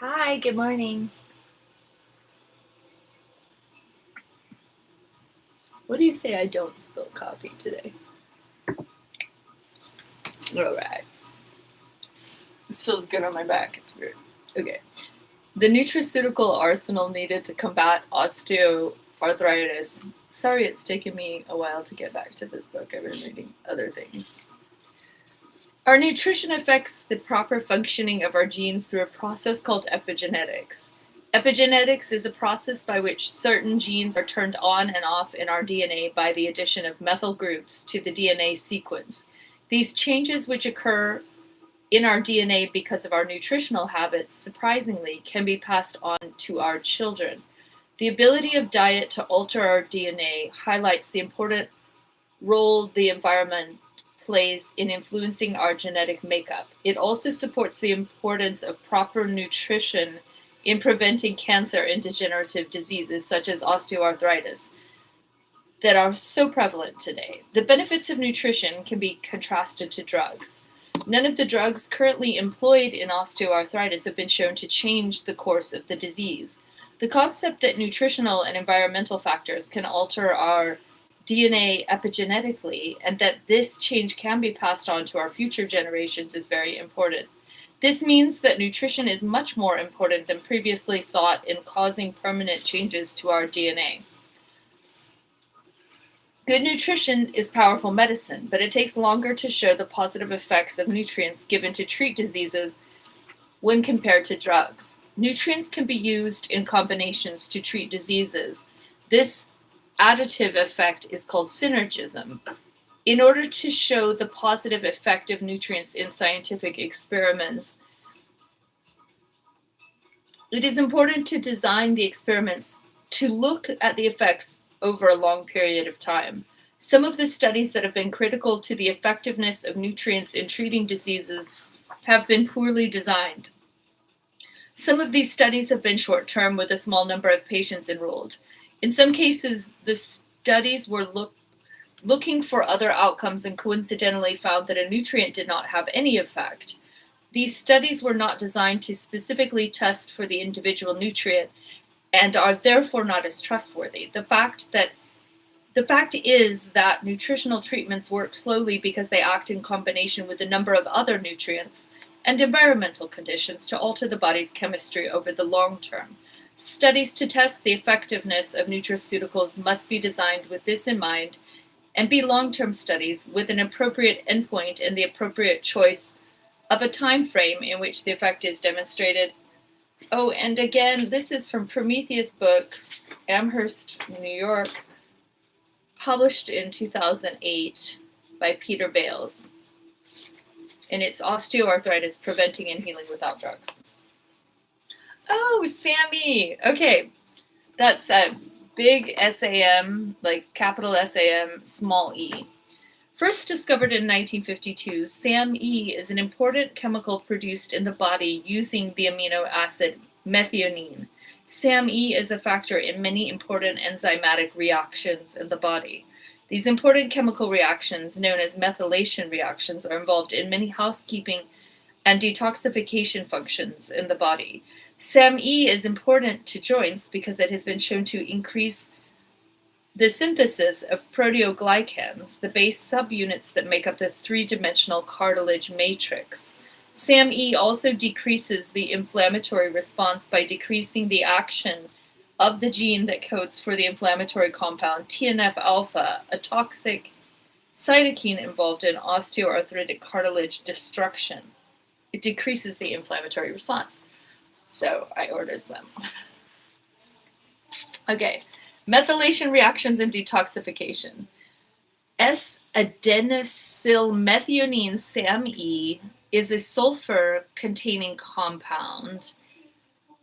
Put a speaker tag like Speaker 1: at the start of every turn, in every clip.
Speaker 1: Hi, good morning. What do you say I don't spill coffee today? All right. This feels good on my back. It's weird. Okay. The nutraceutical arsenal needed to combat osteoarthritis. Sorry, it's taken me a while to get back to this book. I've been reading other things. Our nutrition affects the proper functioning of our genes through a process called epigenetics. Epigenetics is a process by which certain genes are turned on and off in our DNA by the addition of methyl groups to the DNA sequence. These changes, which occur in our DNA because of our nutritional habits, surprisingly, can be passed on to our children. The ability of diet to alter our DNA highlights the important role the environment plays in influencing our genetic makeup. It also supports the importance of proper nutrition in preventing cancer and degenerative diseases such as osteoarthritis that are so prevalent today. The benefits of nutrition can be contrasted to drugs. None of the drugs currently employed in osteoarthritis have been shown to change the course of the disease. The concept that nutritional and environmental factors can alter our DNA epigenetically and that this change can be passed on to our future generations is very important. This means that nutrition is much more important than previously thought in causing permanent changes to our DNA. Good nutrition is powerful medicine, but it takes longer to show the positive effects of nutrients given to treat diseases when compared to drugs. Nutrients can be used in combinations to treat diseases. This additive effect is called synergism. In order to show the positive effect of nutrients in scientific experiments, it is important to design the experiments to look at the effects over a long period of time. Some of the studies that have been critical to the effectiveness of nutrients in treating diseases have been poorly designed. Some of these studies have been short-term with a small number of patients enrolled. In some cases, the studies were looking for other outcomes and coincidentally found that a nutrient did not have any effect. These studies were not designed to specifically test for the individual nutrient and are therefore not as trustworthy. The fact is that nutritional treatments work slowly because they act in combination with a number of other nutrients and environmental conditions to alter the body's chemistry over the long term. Studies to test the effectiveness of nutraceuticals must be designed with this in mind and be long-term studies with an appropriate endpoint and the appropriate choice of a time frame in which the effect is demonstrated. Oh, and again, this is from Prometheus Books, Amherst, New York, published in 2008 by Peter Bales. And it's Osteoarthritis, Preventing and Healing Without Drugs. Oh, Sammy! Okay, that's a big SAM, like capital SAM, small e. First discovered in 1952, SAMe is an important chemical produced in the body using the amino acid methionine. SAMe is a factor in many important enzymatic reactions in the body. These important chemical reactions, known as methylation reactions, are involved in many housekeeping and detoxification functions in the body. SAMe is important to joints because it has been shown to increase the synthesis of proteoglycans, the base subunits that make up the three-dimensional cartilage matrix. SAMe also decreases the inflammatory response by decreasing the action of the gene that codes for the inflammatory compound TNF-alpha, a toxic cytokine involved in osteoarthritic cartilage destruction. It decreases the inflammatory response. So I ordered some. Okay, methylation reactions and detoxification. S-adenosylmethionine SAMe is a sulfur-containing compound.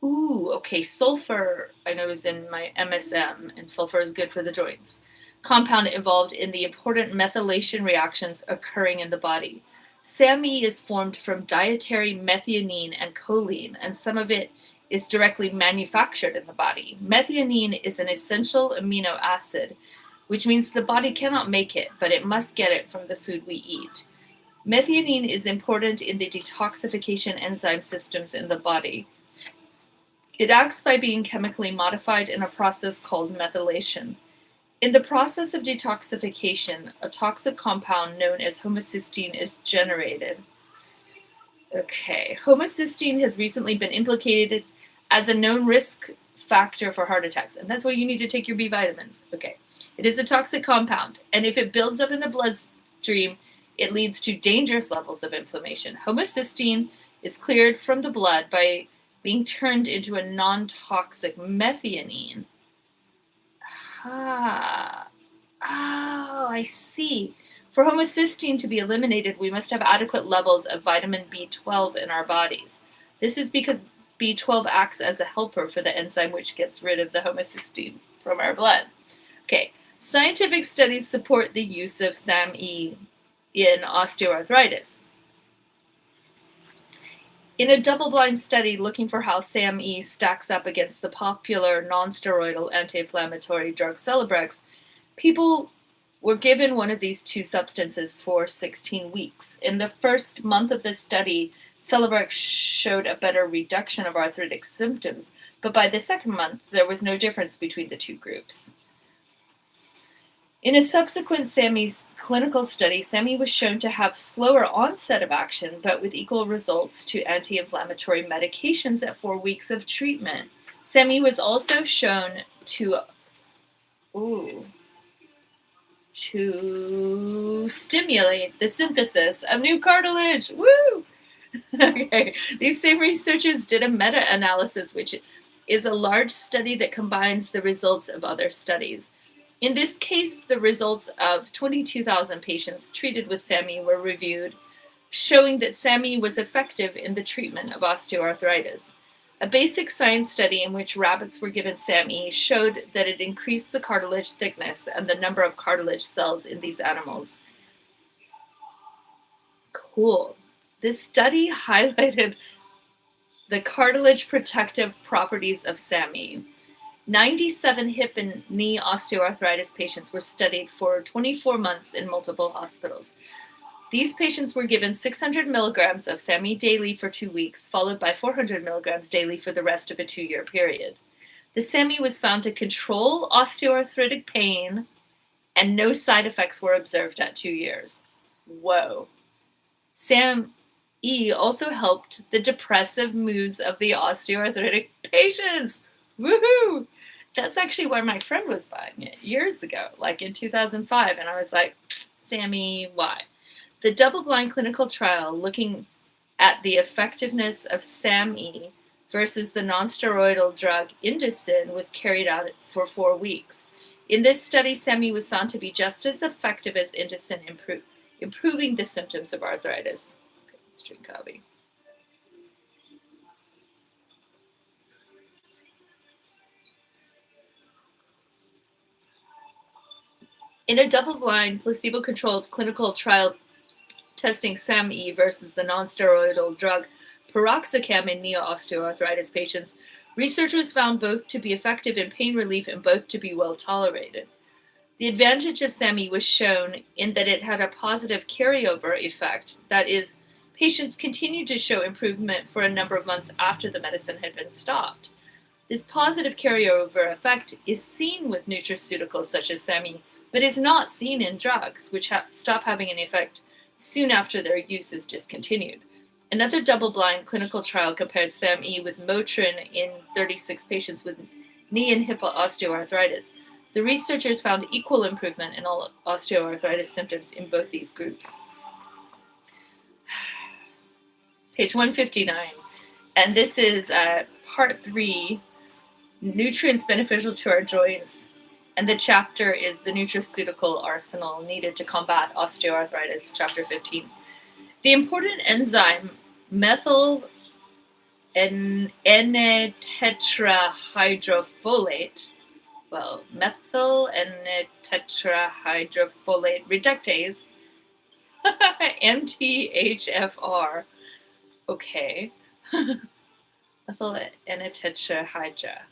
Speaker 1: Ooh, okay, sulfur I know is in my MSM, and sulfur is good for the joints. Compound involved in the important methylation reactions occurring in the body. SAMe is formed from dietary methionine and choline, and some of it is directly manufactured in the body. Methionine is an essential amino acid, which means the body cannot make it, but it must get it from the food we eat. Methionine is important in the detoxification enzyme systems in the body. It acts by being chemically modified in a process called methylation. In the process of detoxification, a toxic compound known as homocysteine is generated. Okay, homocysteine has recently been implicated as a known risk factor for heart attacks, and that's why you need to take your B vitamins. Okay, it is a toxic compound, and if it builds up in the bloodstream, it leads to dangerous levels of inflammation. Homocysteine is cleared from the blood by being turned into a non-toxic methionine. Ah, oh, I see. For homocysteine to be eliminated, we must have adequate levels of vitamin B12 in our bodies. This is because B12 acts as a helper for the enzyme which gets rid of the homocysteine from our blood. Okay, scientific studies support the use of SAMe in osteoarthritis. In a double-blind study looking for how SAMe stacks up against the popular non-steroidal anti-inflammatory drug Celebrex, people were given one of these two substances for 16 weeks. In the first month of the study, Celebrex showed a better reduction of arthritic symptoms, but by the second month, there was no difference between the two groups. In a subsequent SAMe clinical study, SAMe was shown to have slower onset of action, but with equal results to anti-inflammatory medications at 4 weeks of treatment. SAMe was also shown to stimulate the synthesis of new cartilage. Woo! Okay. These same researchers did a meta-analysis, which is a large study that combines the results of other studies. In this case, the results of 22,000 patients treated with SAMe were reviewed, showing that SAMe was effective in the treatment of osteoarthritis. A basic science study in which rabbits were given SAMe showed that it increased the cartilage thickness and the number of cartilage cells in these animals. Cool. This study highlighted the cartilage protective properties of SAMe. 97 hip and knee osteoarthritis patients were studied for 24 months in multiple hospitals. These patients were given 600 milligrams of SAMe daily for 2 weeks, followed by 400 milligrams daily for the rest of a 2-year period. The SAMe was found to control osteoarthritic pain, and no side effects were observed at 2 years. Whoa. SAMe also helped the depressive moods of the osteoarthritic patients. Woohoo! That's actually why my friend was buying it years ago, like in 2005, and I was like, SAMe, why? The double-blind clinical trial looking at the effectiveness of SAMe versus the nonsteroidal drug Indocin was carried out for 4 weeks. In this study, SAMe was found to be just as effective as Indocin, improving the symptoms of arthritis. Okay, let's drink coffee. In a double-blind, placebo-controlled clinical trial testing SAMe versus the nonsteroidal drug piroxicam in neo-osteoarthritis patients, researchers found both to be effective in pain relief and both to be well tolerated. The advantage of SAMe was shown in that it had a positive carryover effect, that is, patients continued to show improvement for a number of months after the medicine had been stopped. This positive carryover effect is seen with nutraceuticals such as SAMe, but is not seen in drugs, which stop having an effect soon after their use is discontinued. Another double-blind clinical trial compared SAMe with Motrin in 36 patients with knee and hip osteoarthritis. The researchers found equal improvement in all osteoarthritis symptoms in both these groups. Page 159, and this is part 3, nutrients beneficial to our joints. And the chapter is the nutraceutical arsenal needed to combat osteoarthritis, chapter 15. The important enzyme methyl N-tetrahydrofolate, methyl N-tetrahydrofolate reductase, MTHFR, okay, methyl N-tetrahydra.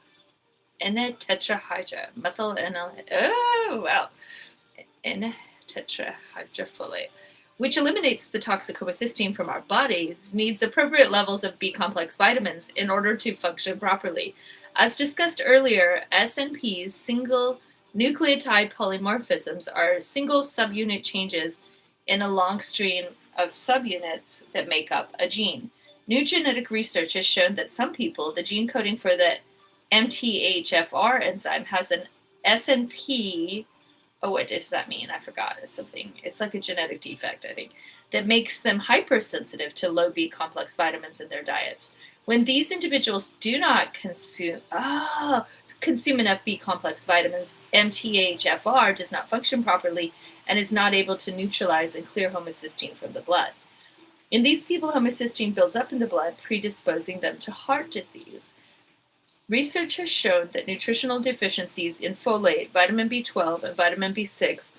Speaker 1: N-tetrahydra, methyl N-tetrahydrofolate, which eliminates the toxic homocysteine from our bodies, needs appropriate levels of B complex vitamins in order to function properly. As discussed earlier, SNPs, single nucleotide polymorphisms, are single subunit changes in a long string of subunits that make up a gene. New genetic research has shown that some people, the gene coding for the MTHFR enzyme has an SNP. Oh, what does that mean? I forgot. It's something. It's like a genetic defect, I think, that makes them hypersensitive to low B complex vitamins in their diets. When these individuals do not consume enough B complex vitamins, MTHFR does not function properly and is not able to neutralize and clear homocysteine from the blood. In these people, homocysteine builds up in the blood, predisposing them to heart disease. Research has shown that nutritional deficiencies in folate, vitamin B12, and vitamin B6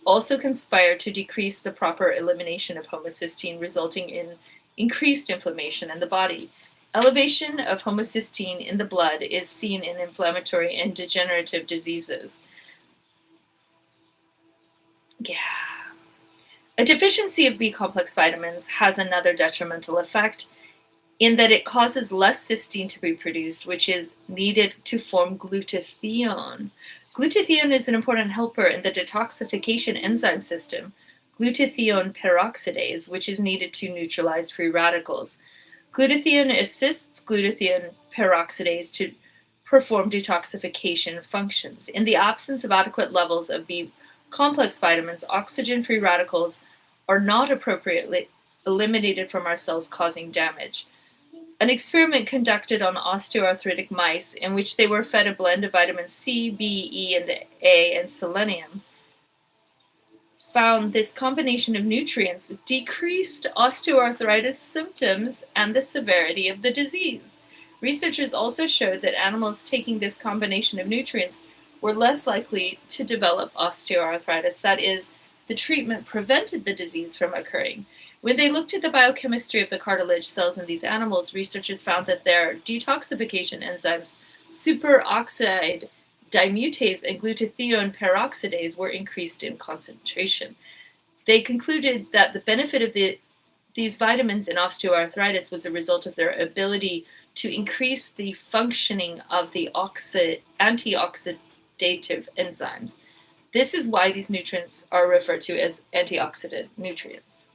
Speaker 1: also conspire to decrease the proper elimination of homocysteine, resulting in increased inflammation in the body. Elevation of homocysteine in the blood is seen in inflammatory and degenerative diseases. Yeah. A deficiency of B complex vitamins has another detrimental effect in that it causes less cysteine to be produced, which is needed to form glutathione. Glutathione is an important helper in the detoxification enzyme system, glutathione peroxidase, which is needed to neutralize free radicals. Glutathione assists glutathione peroxidase to perform detoxification functions. In the absence of adequate levels of B complex vitamins, oxygen-free radicals are not appropriately eliminated from our cells, causing damage. An experiment conducted on osteoarthritic mice in which they were fed a blend of vitamins C, B, E, and A, and selenium found this combination of nutrients decreased osteoarthritis symptoms and the severity of the disease. Researchers also showed that animals taking this combination of nutrients were less likely to develop osteoarthritis. That is, the treatment prevented the disease from occurring. When they looked at the biochemistry of the cartilage cells in these animals, researchers found that their detoxification enzymes, superoxide dimutase and glutathione peroxidase, were increased in concentration. They concluded that the benefit of these vitamins in osteoarthritis was a result of their ability to increase the functioning of the antioxidative enzymes. This is why these nutrients are referred to as antioxidant nutrients.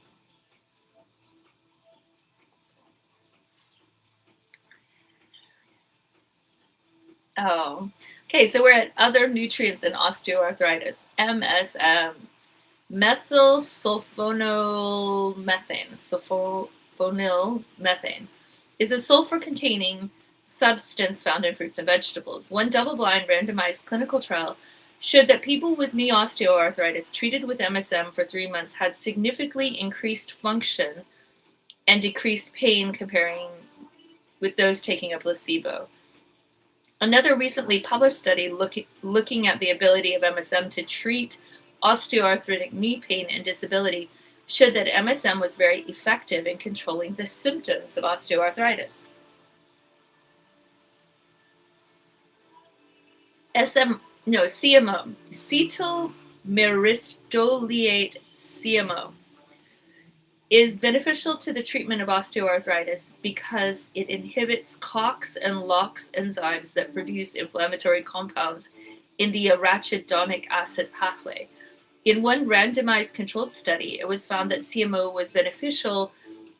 Speaker 1: Oh, okay, so we're at other nutrients in osteoarthritis. MSM, methyl sulfonylmethane, is a sulfur-containing substance found in fruits and vegetables. One double-blind randomized clinical trial showed that people with knee osteoarthritis treated with MSM for 3 months had significantly increased function and decreased pain comparing with those taking a placebo. Another recently published study looking at the ability of MSM to treat osteoarthritic knee pain and disability showed that MSM was very effective in controlling the symptoms of osteoarthritis. CMO, cetyl myristoyl CMO, is beneficial to the treatment of osteoarthritis because it inhibits COX and LOX enzymes that produce inflammatory compounds in the arachidonic acid pathway. In one randomized controlled study, it was found that CMO was beneficial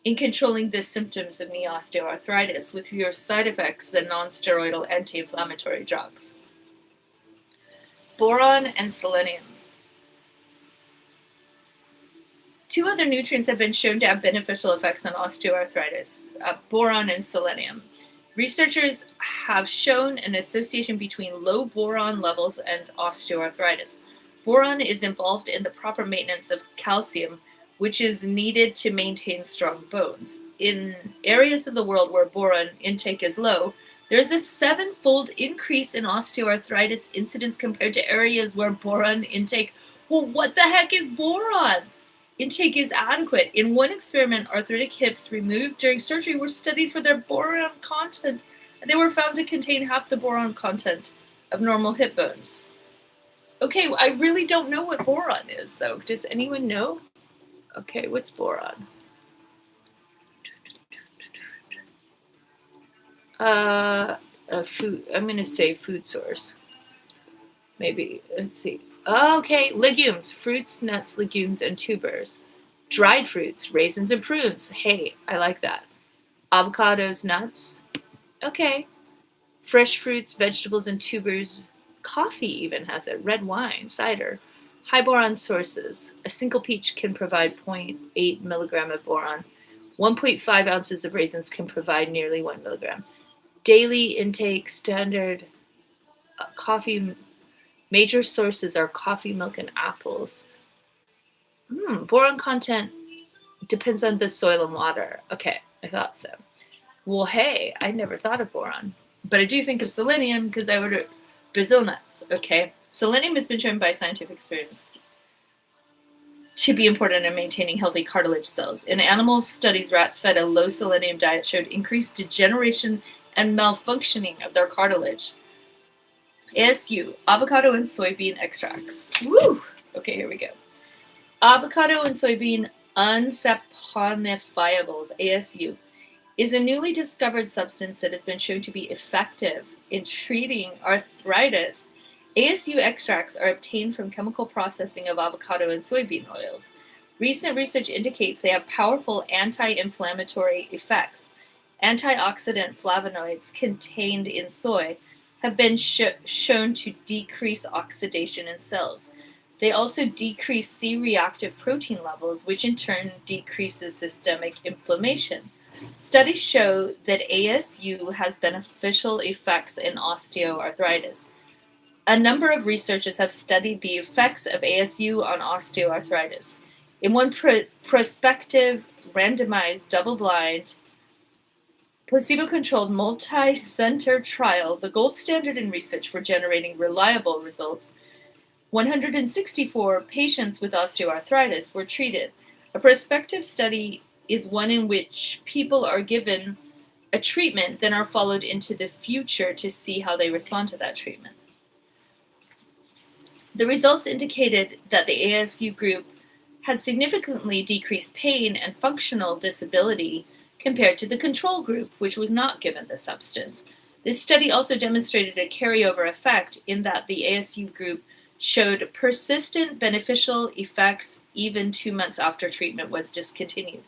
Speaker 1: in controlling the symptoms of knee osteoarthritis with fewer side effects than non-steroidal anti-inflammatory drugs. Boron and selenium. Two other nutrients have been shown to have beneficial effects on osteoarthritis, boron and selenium. Researchers have shown an association between low boron levels and osteoarthritis. Boron is involved in the proper maintenance of calcium, which is needed to maintain strong bones. In areas of the world where boron intake is low, there's a 7-fold increase in osteoarthritis incidence compared to areas where boron intake. Well, what the heck is boron? Intake is adequate. In one experiment, arthritic hips removed during surgery were studied for their boron content, and they were found to contain half the boron content of normal hip bones. Okay, I really don't know what boron is, though. Does anyone know? Okay, what's boron? Food. I'm going to say food source. Maybe. Let's see. Okay, legumes, fruits, nuts, legumes, and tubers. Dried fruits, raisins, and prunes. Hey, I like that. Avocados, nuts. Okay. Fresh fruits, vegetables, and tubers. Coffee even has it. Red wine, cider. High boron sources. A single peach can provide 0.8 milligram of boron. 1.5 ounces of raisins can provide nearly 1 milligram. Daily intake standard coffee. Major sources are coffee, milk, and apples. Boron content depends on the soil and water. Okay, I thought so. Well, hey, I never thought of boron, but I do think of selenium because I ordered Brazil nuts. Okay, selenium has been shown by scientific experiments to be important in maintaining healthy cartilage cells. In animal studies, rats fed a low selenium diet showed increased degeneration and malfunctioning of their cartilage. ASU, avocado and soybean extracts. Woo! Okay, here we go. Avocado and soybean unsaponifiables, ASU, is a newly discovered substance that has been shown to be effective in treating arthritis. ASU extracts are obtained from chemical processing of avocado and soybean oils. Recent research indicates they have powerful anti-inflammatory effects. Antioxidant flavonoids contained in soy have been shown to decrease oxidation in cells. They also decrease C-reactive protein levels, which in turn decreases systemic inflammation. Studies show that ASU has beneficial effects in osteoarthritis. A number of researchers have studied the effects of ASU on osteoarthritis. In one prospective, randomized, double-blind, placebo-controlled, multi-center trial, the gold standard in research for generating reliable results, 164 patients with osteoarthritis were treated. A prospective study is one in which people are given a treatment, then are followed into the future to see how they respond to that treatment. The results indicated that the ASU group had significantly decreased pain and functional disability compared to the control group, which was not given the substance. This study also demonstrated a carryover effect in that the ASU group showed persistent beneficial effects even 2 months after treatment was discontinued.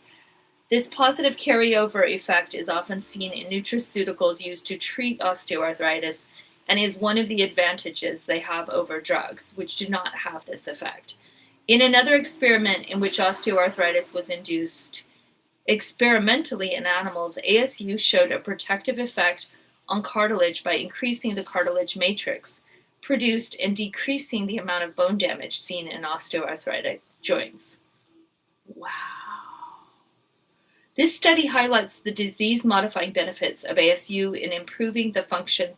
Speaker 1: This positive carryover effect is often seen in nutraceuticals used to treat osteoarthritis and is one of the advantages they have over drugs, which do not have this effect. In another experiment in which osteoarthritis was induced experimentally in animals, ASU showed a protective effect on cartilage by increasing the cartilage matrix produced and decreasing the amount of bone damage seen in osteoarthritic joints. Wow. This study highlights the disease-modifying benefits of ASU in improving the function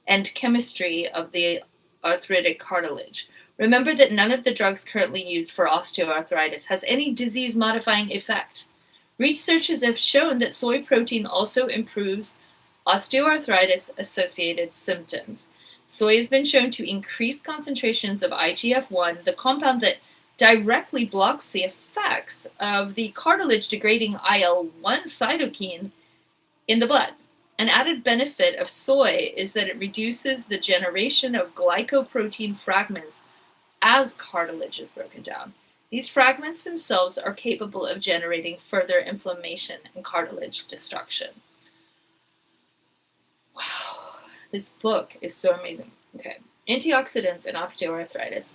Speaker 1: and chemistry of the arthritic cartilage. Remember that none of the drugs currently used for osteoarthritis has any disease-modifying effect. Researchers have shown that soy protein also improves osteoarthritis-associated symptoms. Soy has been shown to increase concentrations of IGF-1, the compound that directly blocks the effects of the cartilage-degrading IL-1 cytokine in the blood. An added benefit of soy is that it reduces the generation of glycoprotein fragments as cartilage is broken down. These fragments themselves are capable of generating further inflammation and cartilage destruction. Wow, this book is so amazing. Okay, antioxidants and osteoarthritis.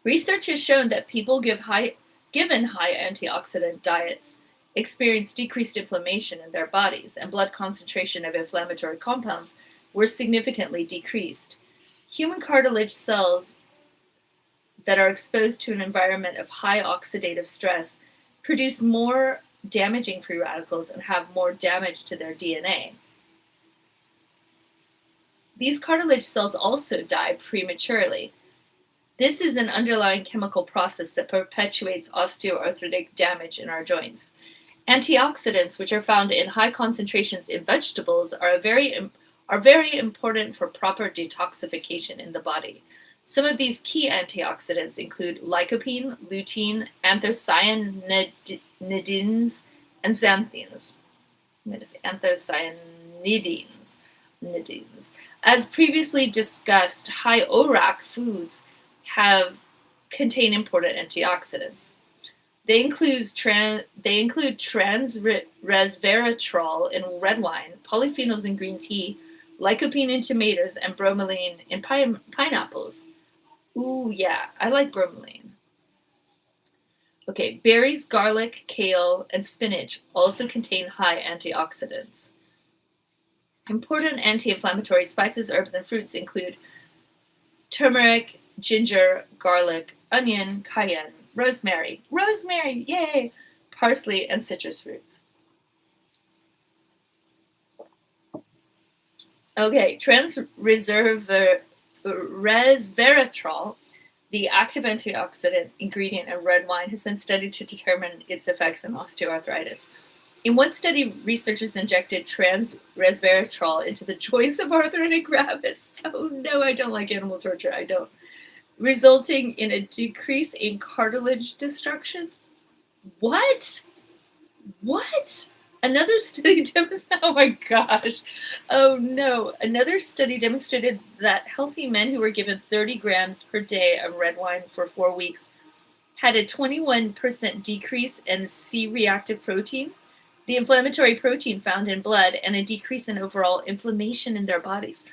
Speaker 1: Research has shown that people given high antioxidant diets experience decreased inflammation in their bodies, and blood concentration of inflammatory compounds were significantly decreased. Human cartilage cells that are exposed to an environment of high oxidative stress produce more damaging free radicals and have more damage to their DNA. These cartilage cells also die prematurely. This is an underlying chemical process that perpetuates osteoarthritic damage in our joints. Antioxidants, which are found in high concentrations in vegetables, are very important for proper detoxification in the body. Some of these key antioxidants include lycopene, lutein, anthocyanidins, and xanthines. I'm going to say anthocyanidins. As previously discussed, high ORAC foods contain important antioxidants. They include resveratrol in red wine, polyphenols in green tea, lycopene in tomatoes, and bromelain in pineapples. Ooh, yeah, I like bromelain. Okay, berries, garlic, kale, and spinach also contain high antioxidants. Important anti-inflammatory spices, herbs, and fruits include turmeric, ginger, garlic, onion, cayenne, rosemary, yay, parsley, and citrus fruits. Okay, resveratrol, the active antioxidant ingredient in red wine, has been studied to determine its effects in osteoarthritis. In one study, researchers injected resveratrol into the joints of arthritic rabbits. Oh no, I don't like animal torture. I don't. Resulting in a decrease in cartilage destruction. What? Another study demonstrated. Oh my gosh. Oh no. Another study demonstrated that healthy men who were given 30 grams per day of red wine for 4 weeks had a 21% decrease in C-reactive protein, the inflammatory protein found in blood, and a decrease in overall inflammation in their bodies.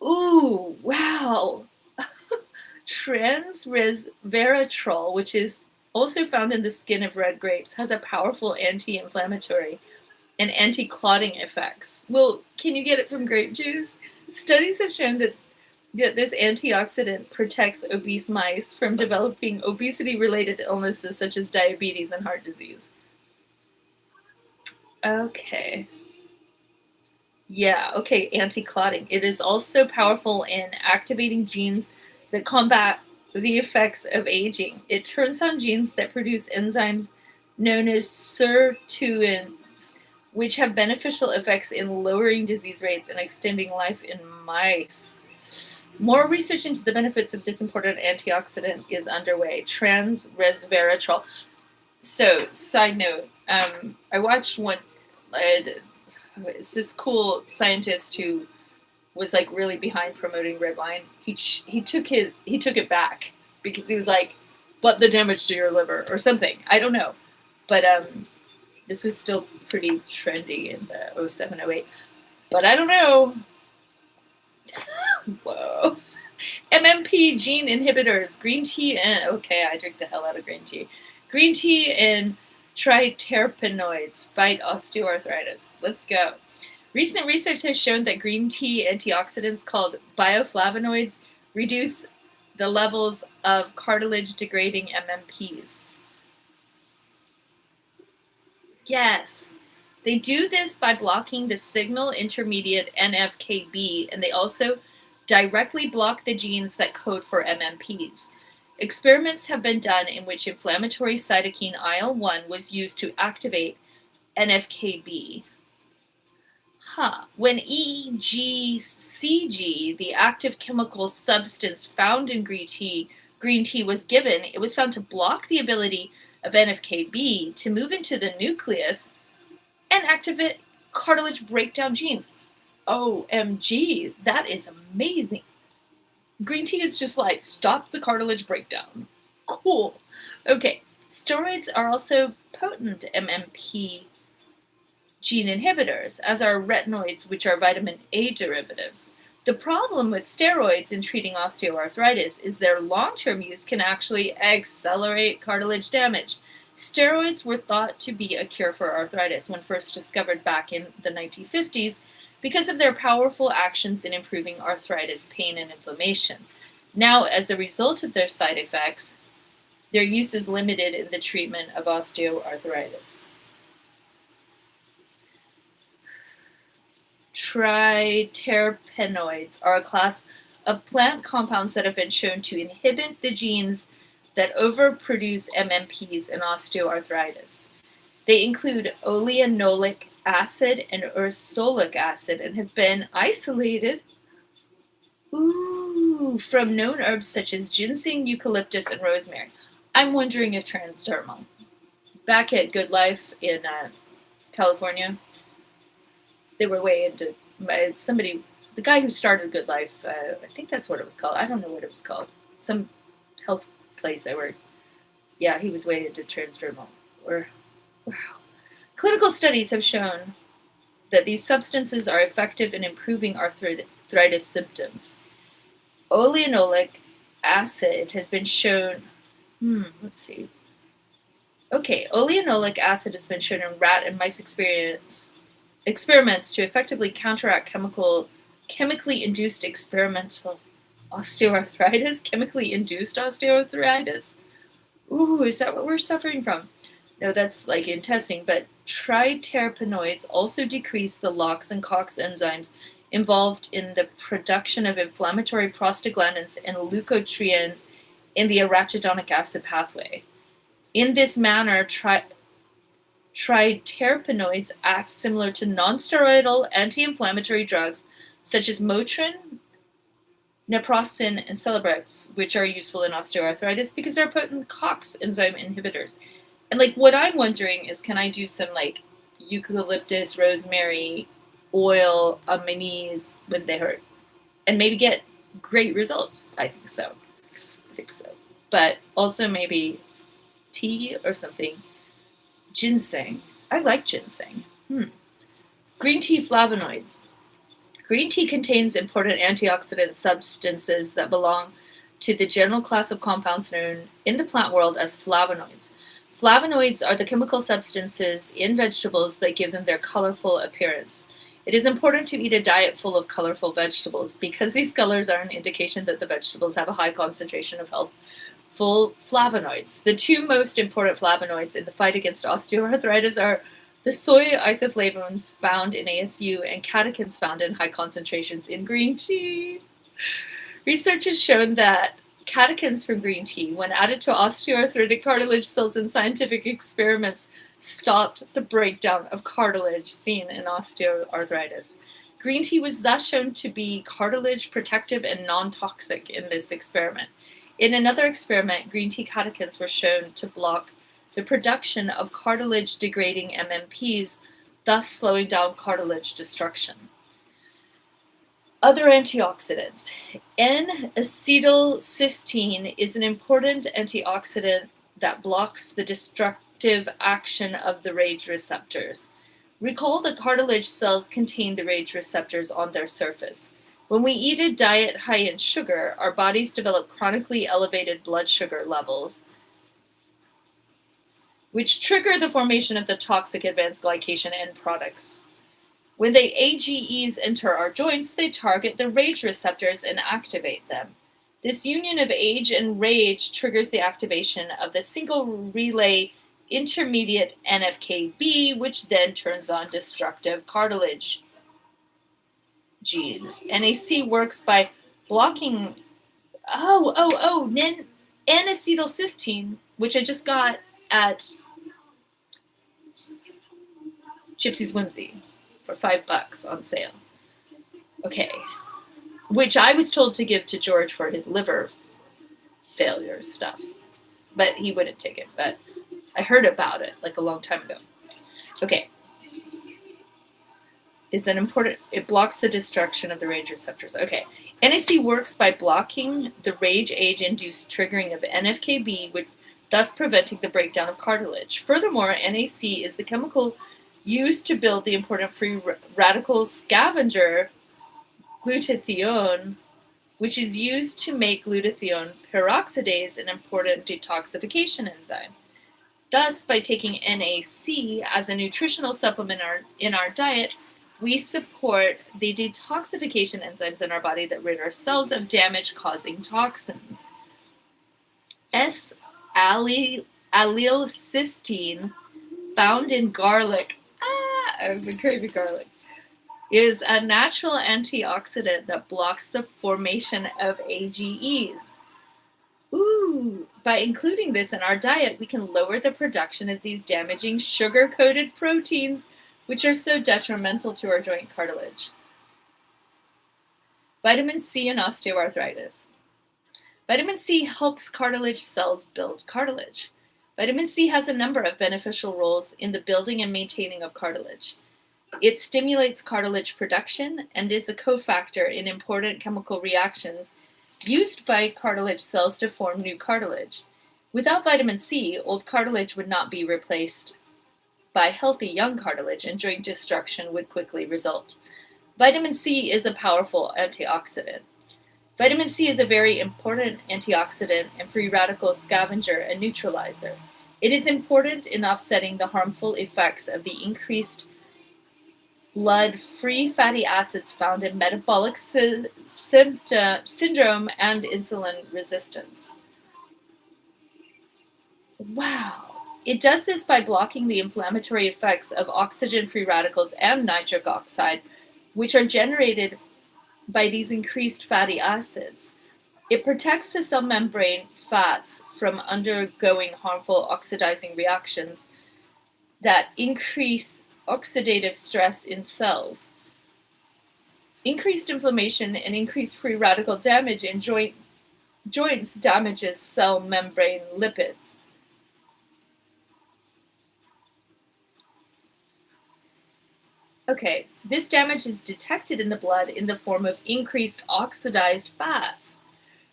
Speaker 1: Ooh, wow. Resveratrol, which is also found in the skin of red grapes, has a powerful anti-inflammatory and anti-clotting effects. Well, can you get it from grape juice? Studies have shown that this antioxidant protects obese mice from developing obesity-related illnesses such as diabetes and heart disease. Okay. Yeah, okay, anti-clotting. It is also powerful in activating genes that combat the effects of aging. It turns on genes that produce enzymes known as sirtuins, which have beneficial effects in lowering disease rates and extending life in mice. More research into the benefits of this important antioxidant is underway. Resveratrol. So, side note, I watched one. It's this cool scientist who was like really behind promoting red wine. He took it back because he was like, "But the damage to your liver" or something. I don't know, but this was still pretty trendy in the 07, 08. But I don't know. Whoa. MMP gene inhibitors, green tea, and okay, I drink the hell out of green tea. Green tea and triterpenoids fight osteoarthritis. Let's go. Recent research has shown that green tea antioxidants called bioflavonoids reduce the levels of cartilage-degrading MMPs. Yes. They do this by blocking the signal intermediate NFKB, and they also directly block the genes that code for MMPs. Experiments have been done in which inflammatory cytokine IL-1 was used to activate NFKB. When EGCG, the active chemical substance found in green tea, was given, it was found to block the ability of NFKB to move into the nucleus and activate cartilage breakdown genes. OMG, that is amazing. Green tea is just like, stop the cartilage breakdown. Cool. Okay, steroids are also potent MMP gene inhibitors, as are retinoids, which are vitamin A derivatives. The problem with steroids in treating osteoarthritis is their long-term use can actually accelerate cartilage damage. Steroids were thought to be a cure for arthritis when first discovered back in the 1950s because of their powerful actions in improving arthritis pain and inflammation. Now, as a result of their side effects, their use is limited in the treatment of osteoarthritis. Triterpenoids are a class of plant compounds that have been shown to inhibit the genes that overproduce MMPs in osteoarthritis. They include oleanolic acid and ursolic acid and have been isolated. Ooh, Ooh, from known herbs such as ginseng, eucalyptus, and rosemary. I'm wondering if transdermal. Back at Good Life in California, they were way into somebody. The guy who started Good Life, I think that's what it was called. I don't know what it was called. Some health place I worked. Yeah, he was way into transdermal. Wow. Clinical studies have shown that these substances are effective in improving arthritis symptoms. Oleanolic acid has been shown. Let's see. Okay, oleanolic acid has been shown in rat and mice experiments to effectively counteract chemically induced experimental osteoarthritis. Chemically induced osteoarthritis. Ooh, is that what we're suffering from? No, that's like in testing, but triterpenoids also decrease the LOX and COX enzymes involved in the production of inflammatory prostaglandins and leukotrienes in the arachidonic acid pathway. In this manner, triterpenoids act similar to nonsteroidal anti-inflammatory drugs such as Motrin, naproxen, and Celebrex, which are useful in osteoarthritis because they're potent COX enzyme inhibitors. And like what I'm wondering is, can I do some like eucalyptus, rosemary oil on my knees when they hurt and maybe get great results? I think so. But also maybe tea or something. Ginseng. I like ginseng. Green tea flavonoids. Green tea contains important antioxidant substances that belong to the general class of compounds known in the plant world as flavonoids. Flavonoids are the chemical substances in vegetables that give them their colorful appearance. It is important to eat a diet full of colorful vegetables because these colors are an indication that the vegetables have a high concentration of healthful flavonoids. The two most important flavonoids in the fight against osteoarthritis are the soy isoflavones found in ASU and catechins found in high concentrations in green tea. Research has shown that catechins from green tea, when added to osteoarthritic cartilage cells in scientific experiments, stopped the breakdown of cartilage seen in osteoarthritis. Green tea was thus shown to be cartilage protective and non-toxic in this experiment. In another experiment, green tea catechins were shown to block the production of cartilage-degrading MMPs, thus slowing down cartilage destruction. Other antioxidants. N-acetylcysteine is an important antioxidant that blocks the destructive action of the RAGE receptors. Recall that cartilage cells contain the RAGE receptors on their surface. When we eat a diet high in sugar, our bodies develop chronically elevated blood sugar levels, which trigger the formation of the toxic advanced glycation end products. When the AGEs enter our joints, they target the RAGE receptors and activate them. This union of age and RAGE triggers the activation of the single relay intermediate NFKB, which then turns on destructive cartilage genes. NAC works by blocking N-acetylcysteine, which I just got at Gypsy's Whimsy for $5 on sale. Okay. Which I was told to give to George for his liver failure stuff. But he wouldn't take it. But I heard about it like a long time ago. Okay. It blocks the destruction of the RAGE receptors. Okay. NAC works by blocking the RAGE age-induced triggering of NFKB, thus preventing the breakdown of cartilage. Furthermore, NAC is the chemical used to build the important free radical scavenger glutathione, which is used to make glutathione peroxidase, an important detoxification enzyme. Thus, by taking NAC as a nutritional supplement in our diet, we support the detoxification enzymes in our body that rid our cells of damage-causing toxins. S-allylcysteine, found in garlic, I've been craving garlic, is a natural antioxidant that blocks the formation of AGEs. By including this in our diet, we can lower the production of these damaging sugar-coated proteins, which are so detrimental to our joint cartilage. Vitamin C and osteoarthritis. Vitamin C helps cartilage cells build cartilage. Vitamin C has a number of beneficial roles in the building and maintaining of cartilage. It stimulates cartilage production and is a cofactor in important chemical reactions used by cartilage cells to form new cartilage. Without vitamin C, old cartilage would not be replaced by healthy young cartilage, and joint destruction would quickly result. Vitamin C is a powerful antioxidant. Vitamin C is a very important antioxidant and free radical scavenger and neutralizer. It is important in offsetting the harmful effects of the increased blood free fatty acids found in metabolic syndrome and insulin resistance. Wow. It does this by blocking the inflammatory effects of oxygen free radicals and nitric oxide, which are generated by these increased fatty acids. It protects the cell membrane fats from undergoing harmful oxidizing reactions that increase oxidative stress in cells. Increased inflammation and increased free radical damage in joints damages cell membrane lipids. Okay, this damage is detected in the blood in the form of increased oxidized fats.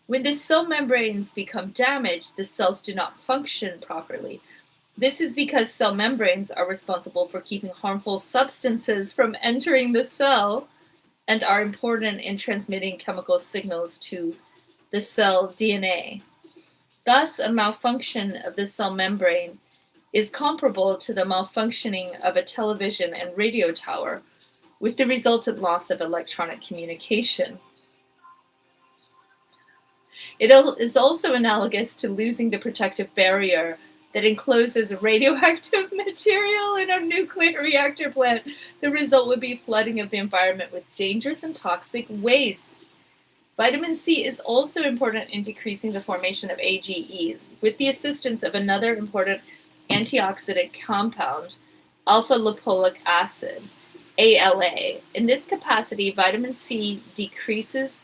Speaker 1: When the cell membranes become damaged, the cells do not function properly. This is because cell membranes are responsible for keeping harmful substances from entering the cell and are important in transmitting chemical signals to the cell DNA. Thus, a malfunction of the cell membrane is comparable to the malfunctioning of a television and radio tower, with the resultant loss of electronic communication. It is also analogous to losing the protective barrier that encloses radioactive material in a nuclear reactor plant. The result would be flooding of the environment with dangerous and toxic waste. Vitamin C is also important in decreasing the formation of AGEs, with the assistance of another important antioxidant compound, alpha-lipoic acid, ALA. In this capacity, vitamin C decreases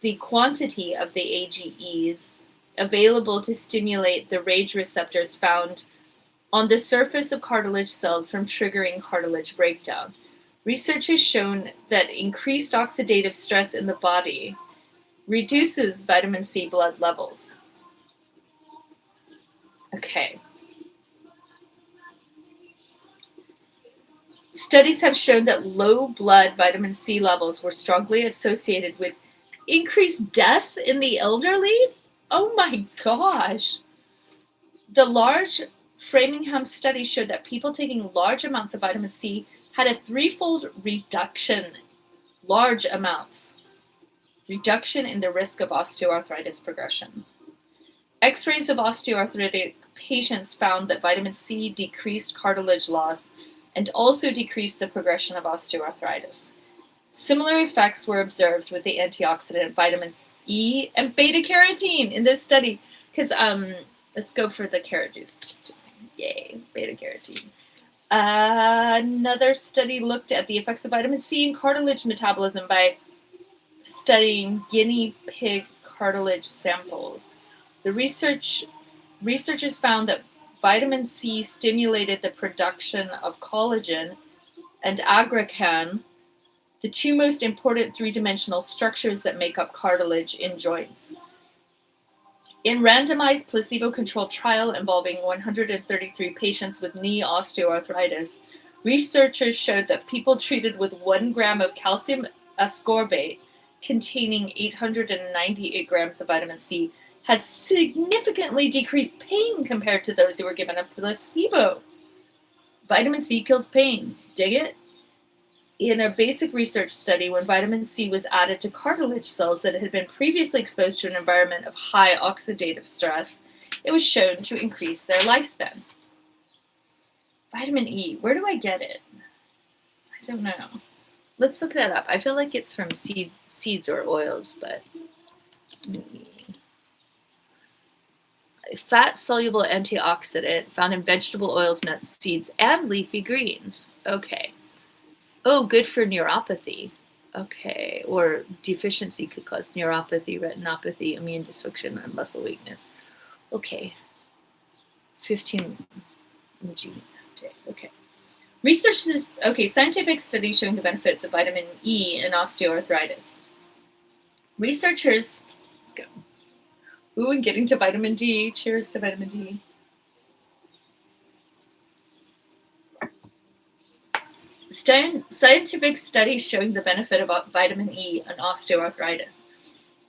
Speaker 1: the quantity of the AGEs available to stimulate the RAGE receptors found on the surface of cartilage cells from triggering cartilage breakdown. Research has shown that increased oxidative stress in the body reduces vitamin C blood levels. Okay. Studies have shown that low blood vitamin C levels were strongly associated with increased death in the elderly. Oh my gosh. The large Framingham study showed that people taking large amounts of vitamin C had a threefold reduction in the risk of osteoarthritis progression. X-rays of osteoarthritic patients found that vitamin C decreased cartilage loss and also decreased the progression of osteoarthritis. Similar effects were observed with the antioxidant vitamins E and beta-carotene in this study. Because let's go for the carrot juice. Yay, beta-carotene. Another study looked at the effects of vitamin C in cartilage metabolism by studying guinea pig cartilage samples. The researchers found that vitamin C stimulated the production of collagen and aggrecan, the two most important three-dimensional structures that make up cartilage in joints. In randomized placebo-controlled trial involving 133 patients with knee osteoarthritis, researchers showed that people treated with 1 gram of calcium ascorbate containing 898 grams of vitamin C had significantly decreased pain compared to those who were given a placebo. Vitamin C kills pain. Dig it? In a basic research study, when vitamin C was added to cartilage cells that had been previously exposed to an environment of high oxidative stress, it was shown to increase their lifespan. Vitamin E, where do I get it? I don't know. Let's look that up. I feel like it's from seeds or oils, but fat-soluble antioxidant found in vegetable oils, nuts, seeds, and leafy greens. Okay. Oh, good for neuropathy. Okay, or deficiency could cause neuropathy, retinopathy, immune dysfunction, and muscle weakness. Okay, 15 mg a day. Okay. Researchers, okay, scientific studies showing the benefits of vitamin E in osteoarthritis. Researchers, let's go. Ooh, and getting to vitamin D. Cheers to vitamin D. Scientific studies showing the benefit of vitamin E on osteoarthritis.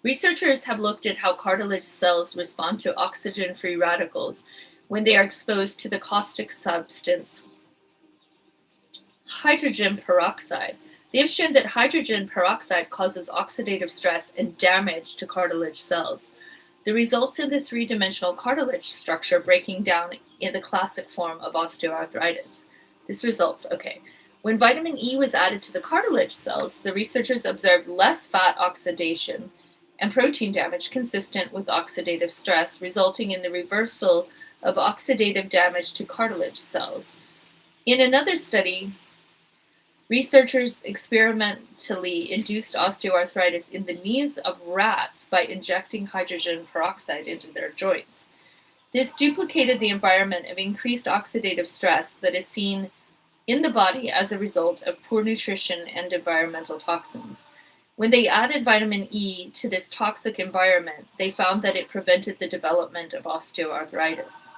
Speaker 1: Researchers have looked at how cartilage cells respond to oxygen-free radicals when they are exposed to the caustic substance hydrogen peroxide. They have shown that hydrogen peroxide causes oxidative stress and damage to cartilage cells. The results in the three-dimensional cartilage structure breaking down in the classic form of osteoarthritis. This results, okay. When vitamin E was added to the cartilage cells, the researchers observed less fat oxidation and protein damage consistent with oxidative stress, resulting in the reversal of oxidative damage to cartilage cells. In another study, researchers experimentally induced osteoarthritis in the knees of rats by injecting hydrogen peroxide into their joints. This duplicated the environment of increased oxidative stress that is seen in the body as a result of poor nutrition and environmental toxins. When they added vitamin E to this toxic environment, they found that it prevented the development of osteoarthritis.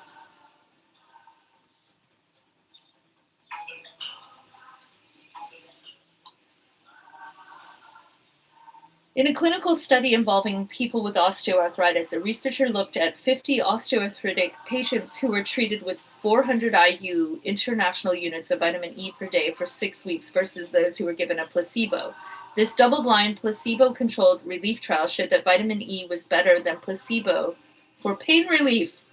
Speaker 1: In a clinical study involving people with osteoarthritis, a researcher looked at 50 osteoarthritic patients who were treated with 400 IU international units of vitamin E per day for 6 weeks versus those who were given a placebo. This double-blind, placebo-controlled relief trial showed that vitamin E was better than placebo for pain relief.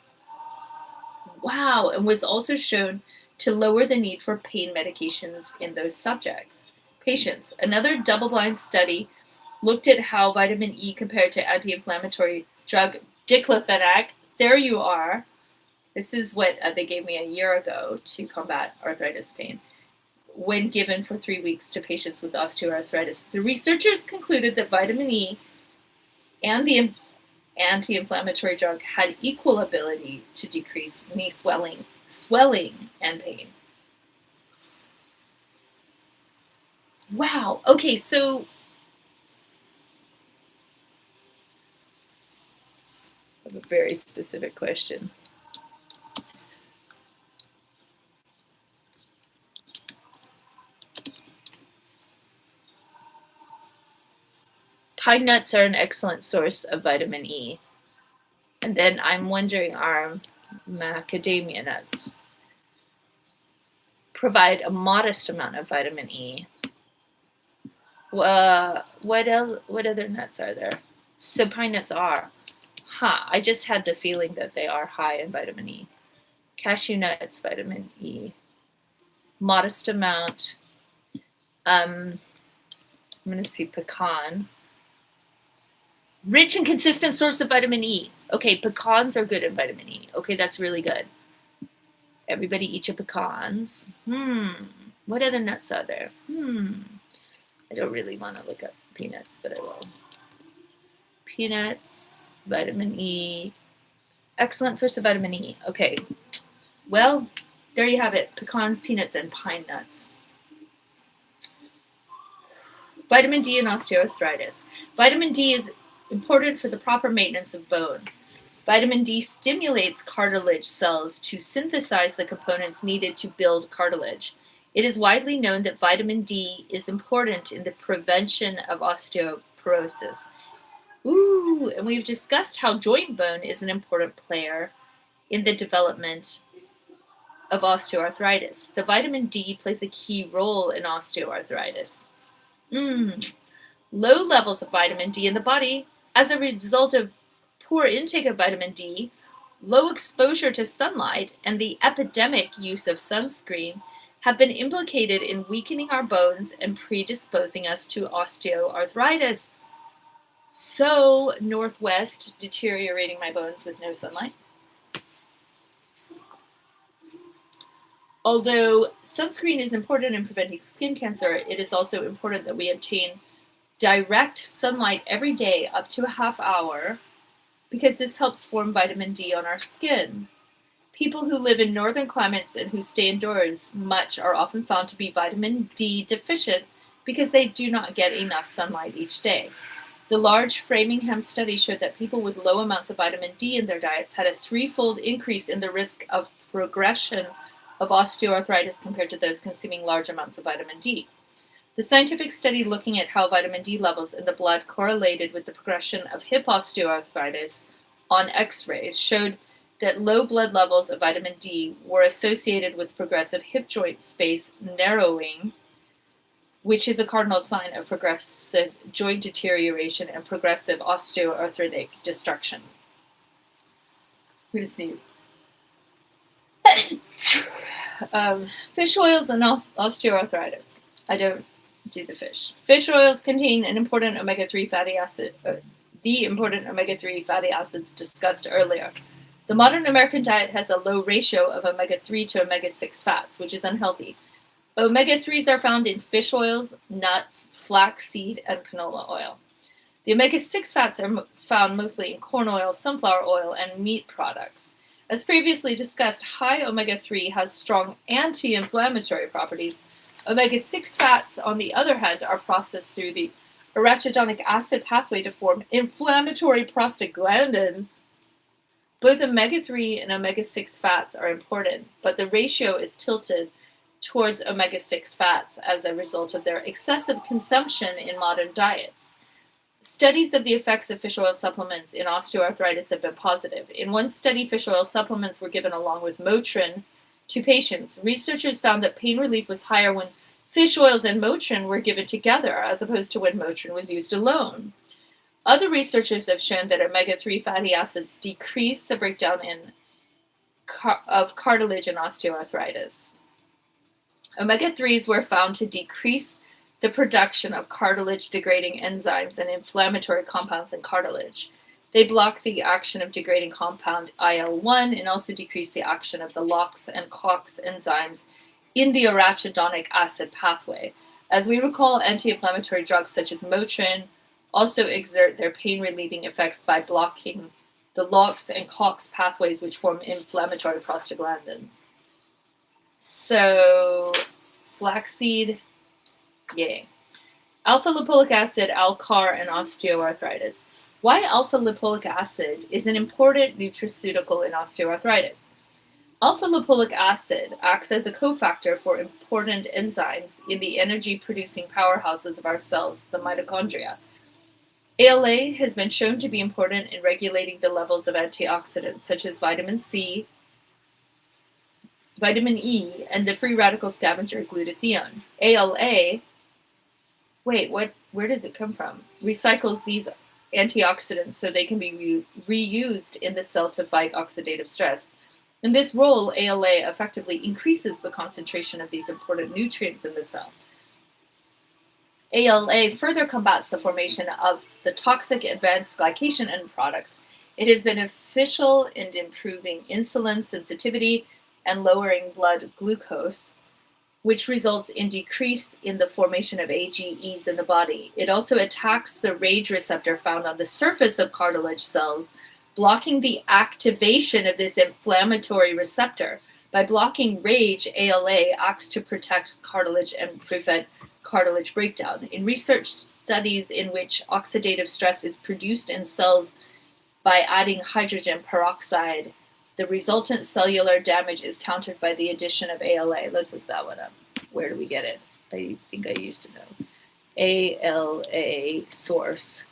Speaker 1: Wow, and was also shown to lower the need for pain medications in those patients. Another double-blind study looked at how vitamin E compared to anti-inflammatory drug diclofenac. There you are. This is what they gave me a year ago to combat arthritis pain. When given for 3 weeks to patients with osteoarthritis, the researchers concluded that vitamin E and the anti-inflammatory drug had equal ability to decrease knee swelling, and pain. Wow. Okay, so I have a very specific question. Pine nuts are an excellent source of vitamin E. And then I'm wondering, are macadamia nuts provide a modest amount of vitamin E? What else? What other nuts are there? So pine nuts are. I just had the feeling that they are high in vitamin E. Cashew nuts, vitamin E. Modest amount. I'm going to see pecan. Rich and consistent source of vitamin E. Okay, pecans are good in vitamin E. Okay, that's really good. Everybody eat your pecans. What other nuts are there? I don't really want to look up peanuts, but I will. Peanuts, vitamin E. Excellent source of vitamin E. Okay, well, there you have it. Pecans, peanuts, and pine nuts. Vitamin D and osteoarthritis. Vitamin D is important for the proper maintenance of bone. Vitamin D stimulates cartilage cells to synthesize the components needed to build cartilage. It is widely known that vitamin D is important in the prevention of osteoporosis. And we've discussed how joint bone is an important player in the development of osteoarthritis. The vitamin D plays a key role in osteoarthritis. Low levels of vitamin D in the body as a result of poor intake of vitamin D, low exposure to sunlight, and the epidemic use of sunscreen have been implicated in weakening our bones and predisposing us to osteoarthritis. So, Northwest, deteriorating my bones with no sunlight. Although sunscreen is important in preventing skin cancer, it is also important that we obtain direct sunlight every day up to a half hour because this helps form vitamin D on our skin. People who live in northern climates and who stay indoors much are often found to be vitamin D deficient because they do not get enough sunlight each day. The large Framingham study showed that people with low amounts of vitamin D in their diets had a threefold increase in the risk of progression of osteoarthritis compared to those consuming large amounts of vitamin D. The scientific study looking at how vitamin D levels in the blood correlated with the progression of hip osteoarthritis on X-rays showed that low blood levels of vitamin D were associated with progressive hip joint space narrowing, which is a cardinal sign of progressive joint deterioration and progressive osteoarthritic destruction. I'm going to sneeze. Fish oils and osteoarthritis. I don't do the fish. Fish oils contain an important omega-3 fatty acid, the important omega-3 fatty acids discussed earlier. The modern American diet has a low ratio of omega-3 to omega-6 fats, which is unhealthy. Omega-3s are found in fish oils, nuts, flaxseed, and canola oil. The omega-6 fats are found mostly in corn oil, sunflower oil, and meat products. As previously discussed, high omega-3 has strong anti-inflammatory properties. Omega-6 fats, on the other hand, are processed through the arachidonic acid pathway to form inflammatory prostaglandins. Both omega-3 and omega-6 fats are important, but the ratio is tilted towards omega-6 fats as a result of their excessive consumption in modern diets. Studies of the effects of fish oil supplements in osteoarthritis have been positive. In one study, fish oil supplements were given along with Motrin to patients. Researchers found that pain relief was higher when fish oils and Motrin were given together as opposed to when Motrin was used alone. Other researchers have shown that omega-3 fatty acids decrease the breakdown of cartilage in osteoarthritis. Omega-3s were found to decrease the production of cartilage-degrading enzymes and inflammatory compounds in cartilage. They block the action of degrading compound IL-1 and also decrease the action of the LOX and COX enzymes in the arachidonic acid pathway. As we recall, anti-inflammatory drugs such as Motrin also exert their pain-relieving effects by blocking the LOX and COX pathways, which form inflammatory prostaglandins. So, flaxseed, yay. Alpha-lipoic acid, Alcar, and osteoarthritis. Why alpha-lipoic acid is an important nutraceutical in osteoarthritis. Alpha-lipoic acid acts as a cofactor for important enzymes in the energy-producing powerhouses of our cells, the mitochondria. ALA has been shown to be important in regulating the levels of antioxidants such as vitamin C, vitamin E, and the free radical scavenger glutathione. ALA, where does it come from? Recycles these antioxidants so they can be reused in the cell to fight oxidative stress. In this role, ALA effectively increases the concentration of these important nutrients in the cell. ALA further combats the formation of the toxic advanced glycation end products. It is beneficial in improving insulin sensitivity and lowering blood glucose, which results in decrease in the formation of AGEs in the body. It also attacks the RAGE receptor found on the surface of cartilage cells, blocking the activation of this inflammatory receptor. By blocking RAGE, ALA acts to protect cartilage and prevent cartilage breakdown. In research studies in which oxidative stress is produced in cells by adding hydrogen peroxide, the resultant cellular damage is countered by the addition of ALA. Let's look that one up. Where do we get it? I think I used to know. ALA source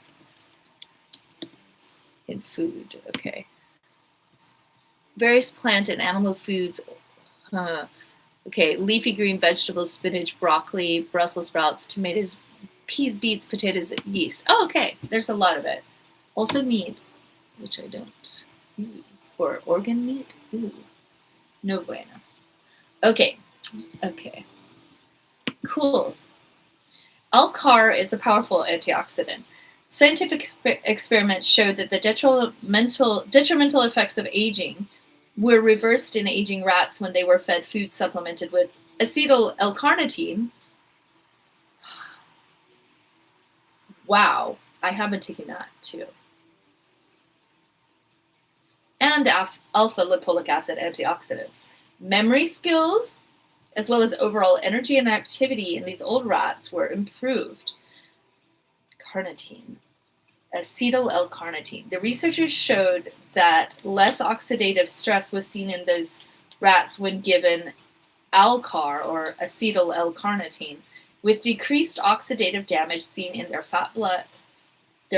Speaker 1: in food. Okay. Various plant and animal foods. Okay, leafy green vegetables, spinach, broccoli, Brussels sprouts, tomatoes, peas, beets, potatoes, yeast. Oh, okay. There's a lot of it. Also meat, which I don't. Or organ meat. Ooh. No bueno. Okay. Cool. Alcar is a powerful antioxidant. Scientific experiments showed that the detrimental effects of aging were reversed in aging rats when they were fed food supplemented with acetyl L-carnitine. Wow, I haven't taken that too. And alpha lipoic acid antioxidants. Memory skills, as well as overall energy and activity in these old rats were improved. Carnitine, acetyl L-carnitine. The researchers showed that less oxidative stress was seen in those rats when given Alcar, or acetyl L-carnitine, with decreased oxidative damage seen in their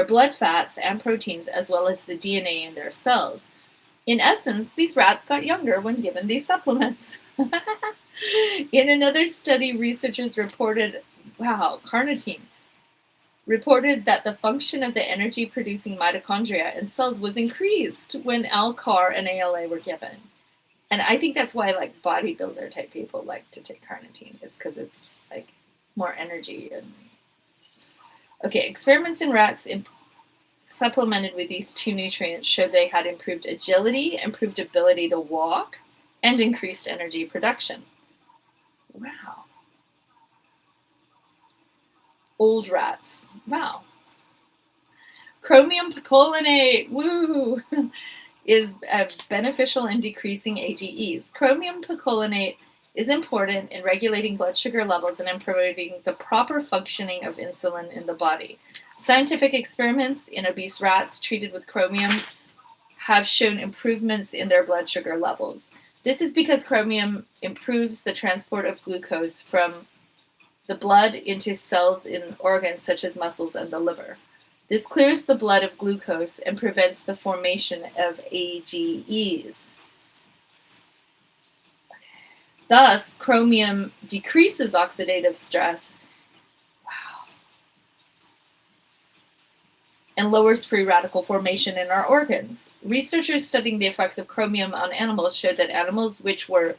Speaker 1: blood fats and proteins, as well as the DNA in their cells. In essence, these rats got younger when given these supplements. In another study, researchers reported, carnitine, reported that the function of the energy-producing mitochondria in cells was increased when Alcar and ALA were given. And I think that's why, like, bodybuilder type people like to take carnitine. It's because it's like more energy. Okay, experiments in rats supplemented with these two nutrients showed they had improved agility, improved ability to walk, and increased energy production. Wow. Old rats. Wow. Chromium picolinate. Woo! Is beneficial in decreasing AGEs. Chromium picolinate is important in regulating blood sugar levels and in promoting the proper functioning of insulin in the body. Scientific experiments in obese rats treated with chromium have shown improvements in their blood sugar levels. This is because chromium improves the transport of glucose from the blood into cells in organs such as muscles and the liver. This clears the blood of glucose and prevents the formation of AGEs. Thus, chromium decreases oxidative stress and lowers free radical formation in our organs. Researchers studying the effects of chromium on animals showed that animals which were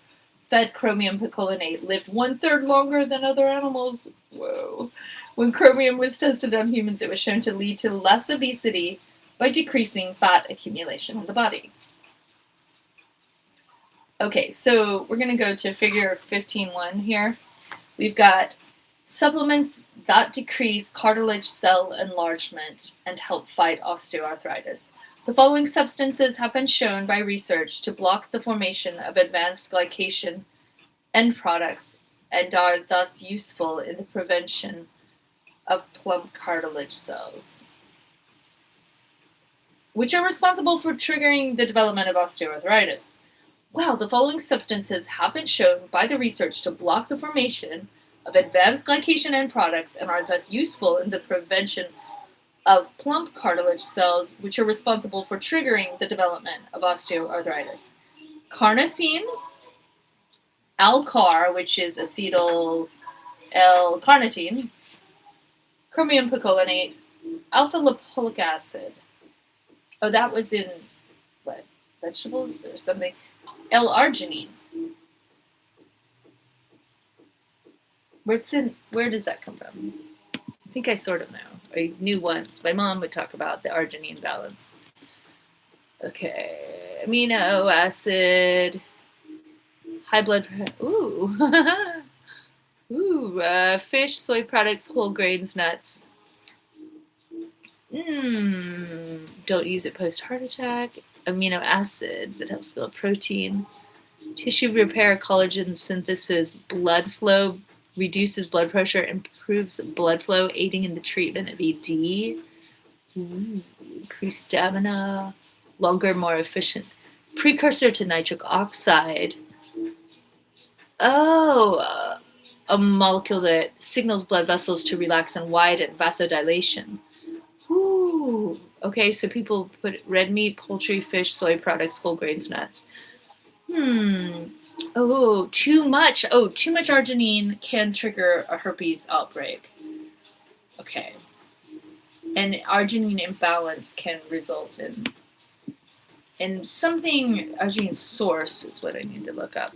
Speaker 1: fed chromium picolinate lived 1/3 longer than other animals. Whoa. When chromium was tested on humans, it was shown to lead to less obesity by decreasing fat accumulation in the body. Okay, so we're going to go to figure 15.1 here. We've got supplements that decrease cartilage cell enlargement and help fight osteoarthritis. The following substances have been shown by research to block the formation of advanced glycation end products and are thus useful in the prevention of plump cartilage cells, which are responsible for triggering the development of osteoarthritis. Wow, the following substances have been shown by the research to block the formation of advanced glycation end products and are thus useful in the prevention of plump cartilage cells, which are responsible for triggering the development of osteoarthritis. Carnosine, Alcar, which is acetyl L-carnitine, chromium picolinate, alpha lipoic acid. Oh, that was in, what, vegetables or something? L-arginine. Where does that come from? I think I sort of know. I knew once. My mom would talk about the arginine balance. Okay, amino acid, high blood pressure. Ooh. Ooh, fish, soy products, whole grains, nuts. Don't use it post-heart attack. Amino acid that helps build protein. Tissue repair, collagen synthesis, blood flow, reduces blood pressure, improves blood flow, aiding in the treatment of ED. Increased stamina, longer, more efficient. Precursor to nitric oxide. Oh, a molecule that signals blood vessels to relax and widen, vasodilation. Ooh. Okay, so people put red meat, poultry, fish, soy products, whole grains, nuts. Oh, too much arginine can trigger a herpes outbreak. Okay. And arginine imbalance can result in something. Arginine source is what I need to look up.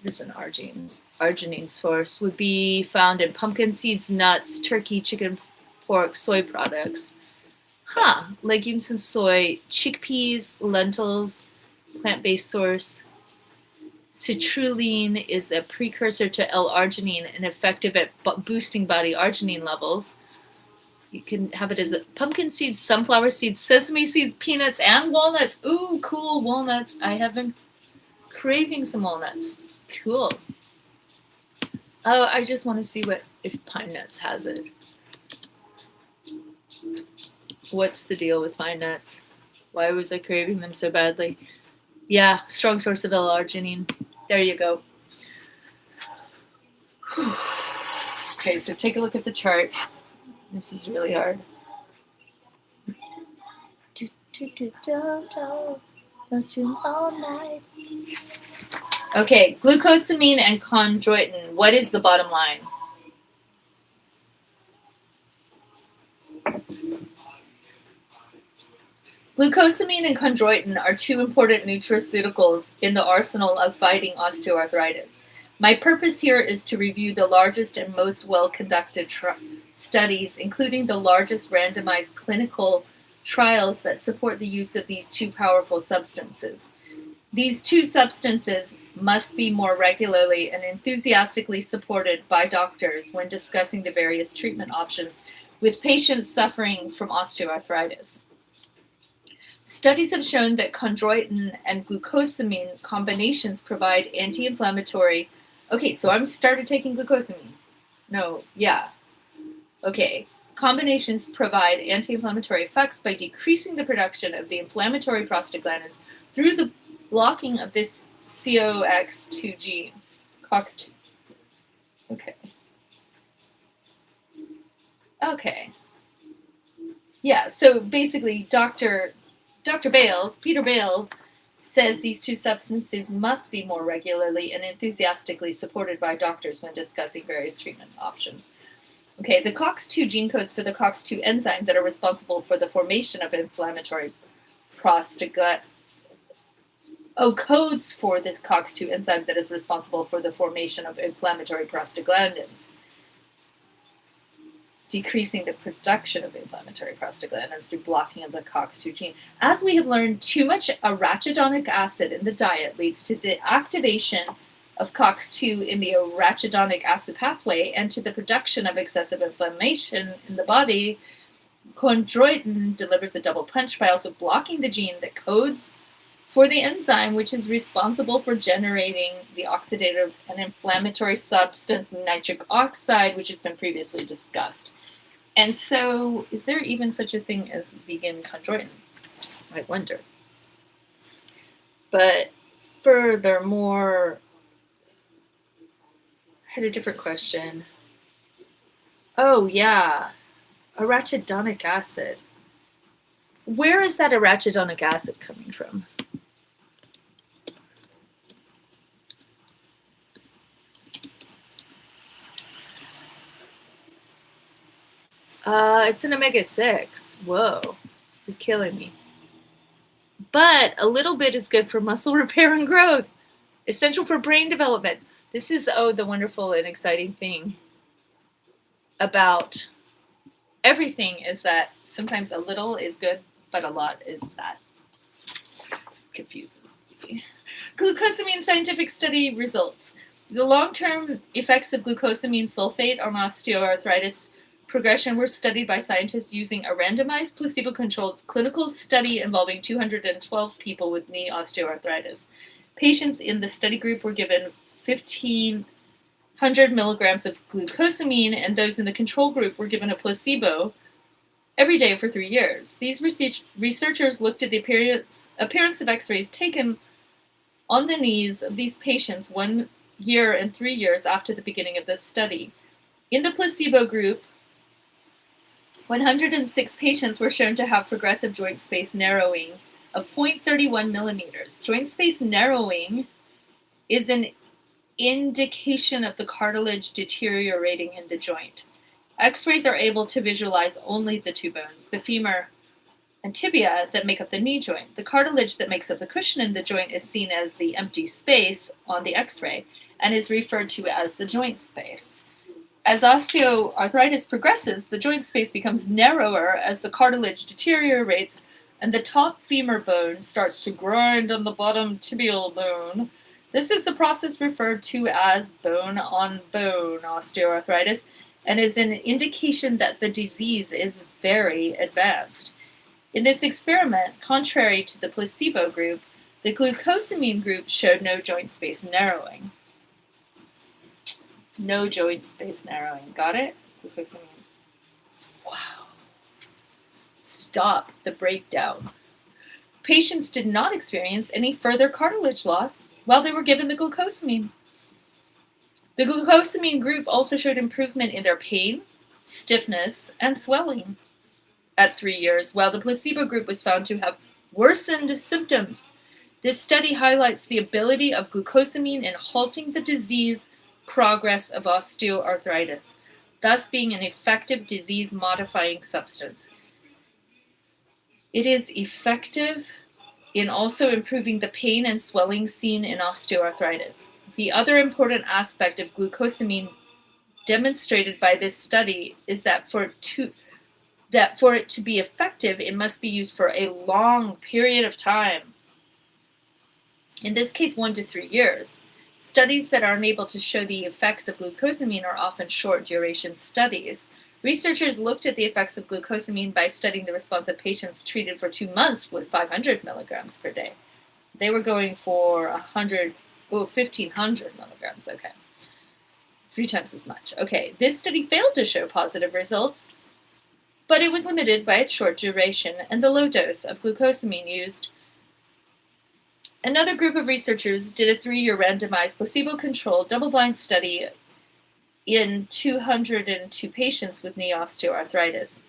Speaker 1: This is an arginine source would be found in pumpkin seeds, nuts, turkey, chicken, pork, soy products. Legumes and soy, chickpeas, lentils, plant-based source. Citrulline is a precursor to L-arginine and effective at boosting body arginine levels. You can have it as pumpkin seeds, sunflower seeds, sesame seeds, peanuts, and walnuts. Ooh, cool, walnuts. I have been craving some walnuts. Cool. Oh, I just want to see if Pine Nuts has it. What's the deal with Pine Nuts? Why was I craving them so badly? Yeah, strong source of L-arginine. There you go. Okay, so take a look at the chart. This is really hard. Okay, glucosamine and chondroitin. What is the bottom line? Glucosamine and chondroitin are two important nutraceuticals in the arsenal of fighting osteoarthritis. My purpose here is to review the largest and most well-conducted studies, including the largest randomized clinical trials that support the use of these two powerful substances. These two substances must be more regularly and enthusiastically supported by doctors when discussing the various treatment options with patients suffering from osteoarthritis. Studies have shown that chondroitin and glucosamine combinations provide anti-inflammatory. Okay, so I'm started taking glucosamine. No, yeah. Okay. Combinations provide anti-inflammatory effects by decreasing the production of the inflammatory prostaglandins through the blocking of this COX2 gene. COX2. Okay. Okay. Yeah, so basically Peter Bales, says these two substances must be more regularly and enthusiastically supported by doctors when discussing various treatment options. Okay, the COX2 gene codes for the COX2 enzyme that are responsible for the formation of inflammatory prostaglandins. Codes for the COX2 enzyme that is responsible for the formation of inflammatory prostaglandins, decreasing the production of inflammatory prostaglandins through blocking of the COX2 gene. As we have learned, too much arachidonic acid in the diet leads to the activation of COX2 in the arachidonic acid pathway and to the production of excessive inflammation in the body. Chondroitin delivers a double punch by also blocking the gene that codes for the enzyme, which is responsible for generating the oxidative and inflammatory substance nitric oxide, which has been previously discussed. And so, is there even such a thing as vegan chondroitin? I wonder. But furthermore, I had a different question. Oh, yeah. Arachidonic acid. Where is that arachidonic acid coming from? It's an omega-6. Whoa, you're killing me. But a little bit is good for muscle repair and growth, essential for brain development. This is, the wonderful and exciting thing about everything is that sometimes a little is good, but a lot is bad. Confuses me. Glucosamine scientific study results. The long-term effects of glucosamine sulfate on osteoarthritis progression were studied by scientists using a randomized placebo-controlled clinical study involving 212 people with knee osteoarthritis. Patients in the study group were given 1,500 milligrams of glucosamine, and those in the control group were given a placebo every day for 3 years. These researchers looked at the appearance of x-rays taken on the knees of these patients 1 year and 3 years after the beginning of this study. In the placebo group, 106 patients were shown to have progressive joint space narrowing of 0.31 millimeters. Joint space narrowing is an indication of the cartilage deteriorating in the joint. X-rays are able to visualize only the two bones, the femur and tibia, that make up the knee joint. The cartilage that makes up the cushion in the joint is seen as the empty space on the X-ray and is referred to as the joint space. As osteoarthritis progresses, the joint space becomes narrower as the cartilage deteriorates and the top femur bone starts to grind on the bottom tibial bone. This is the process referred to as bone-on-bone osteoarthritis, and is an indication that the disease is very advanced. In this experiment, contrary to the placebo group, the glucosamine group showed no joint space narrowing. No joint space narrowing. Got it? Glucosamine. Wow. Stop the breakdown. Patients did not experience any further cartilage loss while they were given the glucosamine. The glucosamine group also showed improvement in their pain, stiffness, and swelling at 3 years, while the placebo group was found to have worsened symptoms. This study highlights the ability of glucosamine in halting the disease progress of osteoarthritis, thus being an effective disease-modifying substance. It is effective in also improving the pain and swelling seen in osteoarthritis. The other important aspect of glucosamine demonstrated by this study is that for it to be effective, it must be used for a long period of time. In this case, 1 to 3 years. Studies that are unable to show the effects of glucosamine are often short duration studies. Researchers looked at the effects of glucosamine by studying the response of patients treated for 2 months with 500 milligrams per day. They were going for 1,500 milligrams, okay. 3 times as much. Okay, this study failed to show positive results, but it was limited by its short duration and the low dose of glucosamine used. Another group of researchers did a 3-year randomized placebo-controlled double-blind study in 202 patients with knee osteoarthritis.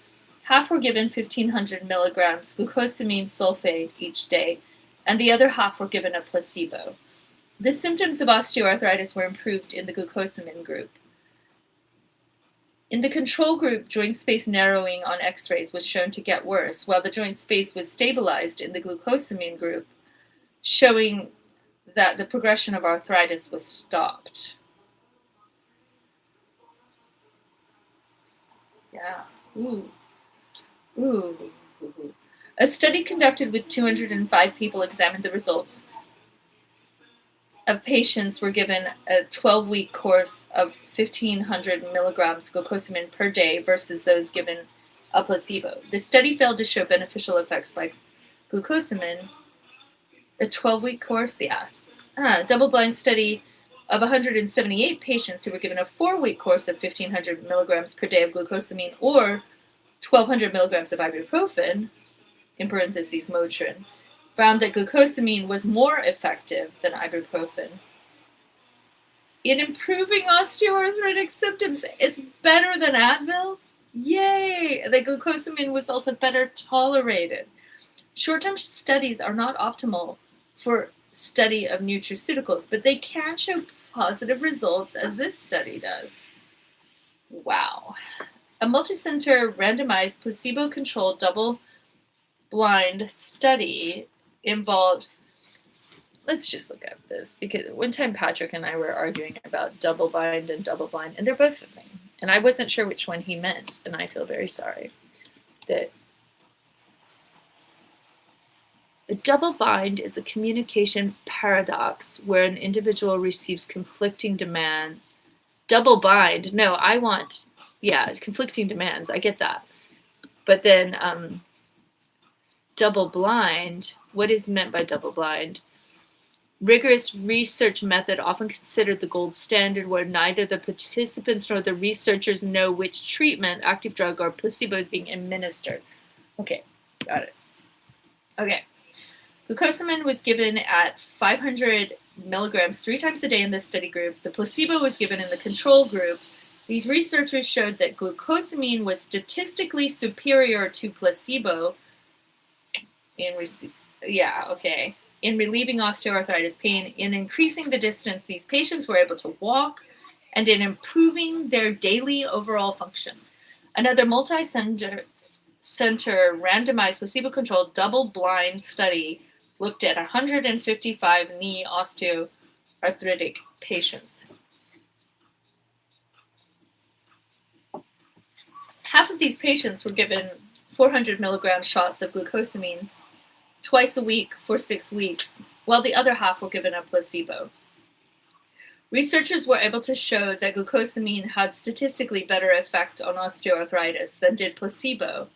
Speaker 1: Half were given 1,500 milligrams glucosamine sulfate each day, and the other half were given a placebo. The symptoms of osteoarthritis were improved in the glucosamine group. In the control group, joint space narrowing on x-rays was shown to get worse, while the joint space was stabilized in the glucosamine group, showing that the progression of arthritis was stopped. Yeah. Ooh. A study conducted with 205 people examined the results of patients were given a 12-week course of 1,500 milligrams glucosamine per day versus those given a placebo. The study failed to show beneficial effects by glucosamine. A 12-week course? Yeah. Double-blind study of 178 patients who were given a 4-week course of 1,500 milligrams per day of glucosamine or 1,200 milligrams of ibuprofen, in parentheses Motrin, found that glucosamine was more effective than ibuprofen in improving osteoarthritic symptoms. It's better than Advil? Yay! The glucosamine was also better tolerated. Short-term studies are not optimal for study of nutraceuticals, but they can show positive results as this study does. Wow. A multicenter randomized placebo-controlled double-blind study involved, let's just look at this, because one time Patrick and I were arguing about double-blind and double-blind, and they're both the same. And I wasn't sure which one he meant, and I feel very sorry that a double-blind is a communication paradox where an individual receives conflicting demand. Double-blind, no, I want, conflicting demands, I get that. But then double-blind, what is meant by double-blind? Rigorous research method often considered the gold standard where neither the participants nor the researchers know which treatment, active drug, or placebo is being administered. Okay, got it. Okay. Glucosamine was given at 500 milligrams 3 times a day in this study group. The placebo was given in the control group. These researchers showed that glucosamine was statistically superior to placebo in relieving osteoarthritis pain, in increasing the distance these patients were able to walk, and in improving their daily overall function. Another multi-center randomized placebo-controlled double-blind study looked at 155 knee osteoarthritic patients. Half of these patients were given 400 milligram shots of glucosamine twice a week for 6 weeks, while the other half were given a placebo. Researchers were able to show that glucosamine had statistically better effect on osteoarthritis than did placebo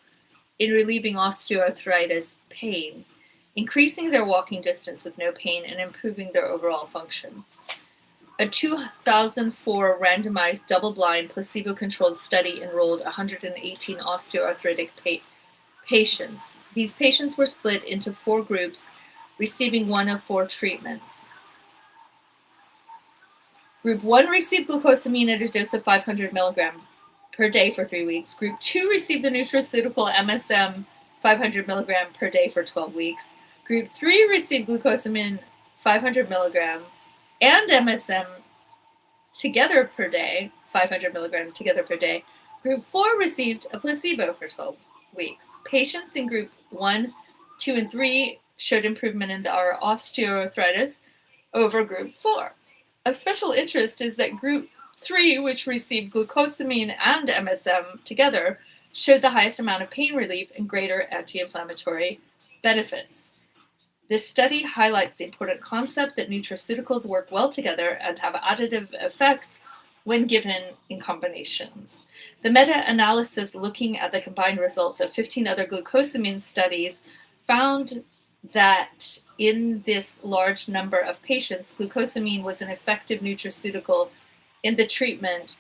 Speaker 1: in relieving osteoarthritis pain, increasing their walking distance with no pain and improving their overall function. A 2004 randomized double-blind placebo-controlled study enrolled 118 osteoarthritic patients. These patients were split into 4 groups, receiving one of 4 treatments. Group 1 received glucosamine at a dose of 500 milligram per day for 3 weeks. Group 2 received the nutraceutical MSM 500 milligram per day for 12 weeks. Group 3 received glucosamine 500 milligram and MSM together per day, 500 milligram together per day. Group 4 received a placebo for 12 weeks. Patients in group 1, 2, and 3 showed improvement in their osteoarthritis over group 4. Of special interest is that group 3, which received glucosamine and MSM together, showed the highest amount of pain relief and greater anti-inflammatory benefits. This study highlights the important concept that nutraceuticals work well together and have additive effects when given in combinations. The meta-analysis looking at the combined results of 15 other glucosamine studies found that in this large number of patients, glucosamine was an effective nutraceutical in the treatment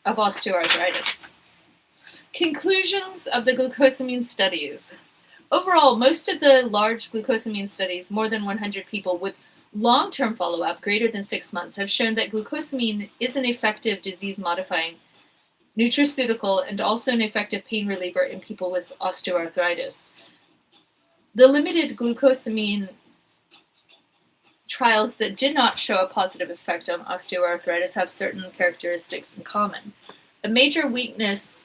Speaker 1: of osteoarthritis. Conclusions of the glucosamine studies. Overall, most of the large glucosamine studies, more than 100 people with long-term follow-up greater than 6 months, have shown that glucosamine is an effective disease-modifying nutraceutical and also an effective pain reliever in people with osteoarthritis. The limited glucosamine trials that did not show a positive effect on osteoarthritis have certain characteristics in common. A major weakness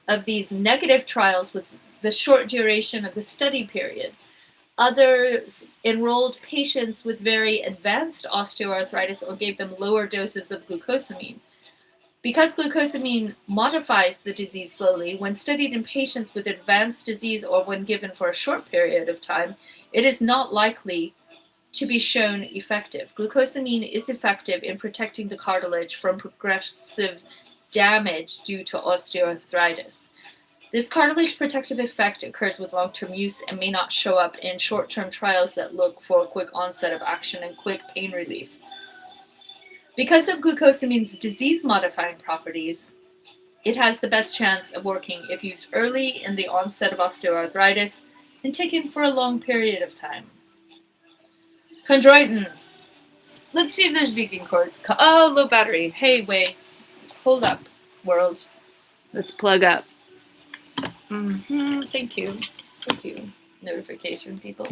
Speaker 1: of these negative trials was the short duration of the study period. Others enrolled patients with very advanced osteoarthritis or gave them lower doses of glucosamine. Because glucosamine modifies the disease slowly, when studied in patients with advanced disease or when given for a short period of time, it is not likely to be shown effective. Glucosamine is effective in protecting the cartilage from progressive damage due to osteoarthritis. This cartilage protective effect occurs with long-term use and may not show up in short-term trials that look for a quick onset of action and quick pain relief. Because of glucosamine's disease-modifying properties, it has the best chance of working if used early in the onset of osteoarthritis and taken for a long period of time. Chondroitin. Let's see if there's vegan cord. Oh, low battery. Hey, wait. Hold up, world. Let's plug up. Thank you. Thank you, notification people.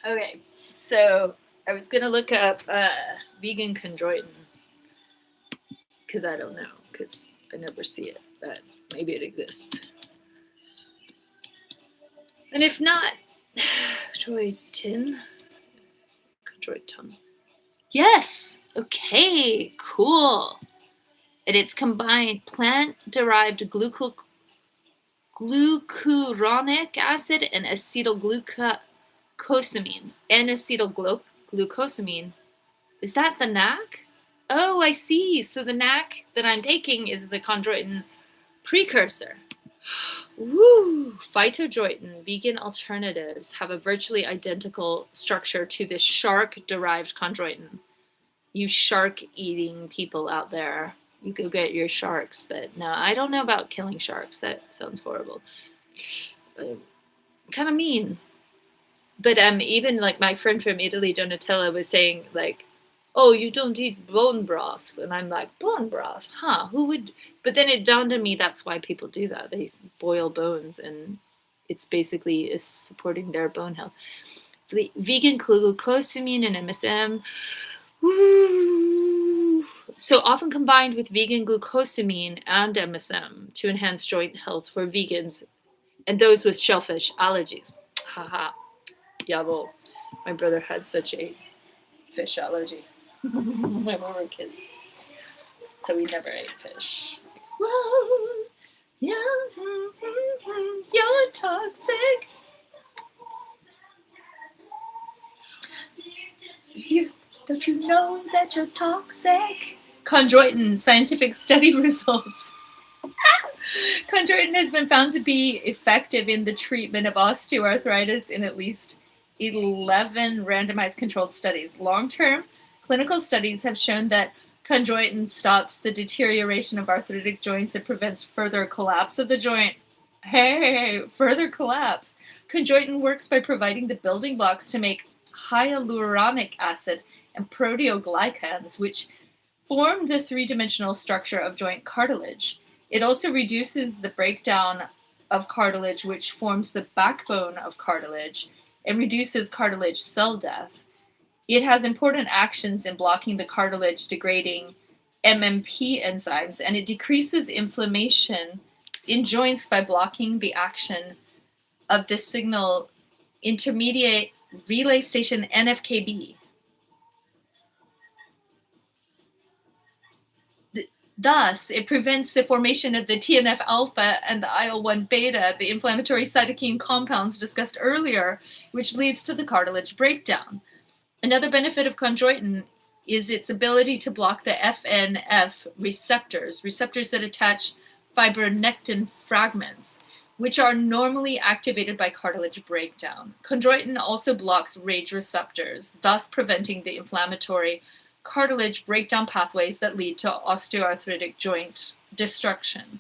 Speaker 1: Okay, so I was going to look up vegan chondroitin because I don't know, because I never see it, but maybe it exists. And if not, chondroitin. Yes, okay, cool. And it's combined plant-derived glucuronic acid and acetylglucosamine. N-acetylglucosamine. Is that the NAC? Oh, I see. So the NAC that I'm taking is the chondroitin precursor. Woo! Phytochondroitin vegan alternatives have a virtually identical structure to the shark-derived chondroitin. You shark-eating people out there, you go get your sharks, but no, I don't know about killing sharks. That sounds horrible. Kind of mean. But even like my friend from Italy, Donatella, was saying like, oh, you don't eat bone broth. And I'm like, bone broth? Huh, who would? But then it dawned on me that's why people do that. They boil bones and it's basically is supporting their bone health. Vegan glucosamine and MSM. Woo! So often combined with vegan glucosamine and MSM to enhance joint health for vegans and those with shellfish allergies. Haha. Yabo. My brother had such a fish allergy when we were kids. So we never ate fish. Whoa, yeah, you're toxic. Don't you know that you're toxic? Chondroitin, scientific study results. Chondroitin has been found to be effective in the treatment of osteoarthritis in at least 11 randomized controlled studies. Long-term clinical studies have shown that chondroitin stops the deterioration of arthritic joints and prevents further collapse of the joint. Hey, further collapse. Chondroitin works by providing the building blocks to make hyaluronic acid and proteoglycans, which form the three-dimensional structure of joint cartilage. It also reduces the breakdown of cartilage, which forms the backbone of cartilage, and reduces cartilage cell death. It has important actions in blocking the cartilage degrading MMP enzymes, and it decreases inflammation in joints by blocking the action of the signal intermediate relay station NFKB. Thus, it prevents the formation of the TNF alpha and the IL-1 beta, the inflammatory cytokine compounds discussed earlier, which leads to the cartilage breakdown. Another benefit of chondroitin is its ability to block the FNF receptors that attach fibronectin fragments, which are normally activated by cartilage breakdown. Chondroitin also blocks RAGE receptors, thus preventing the inflammatory cartilage breakdown pathways that lead to osteoarthritic joint destruction.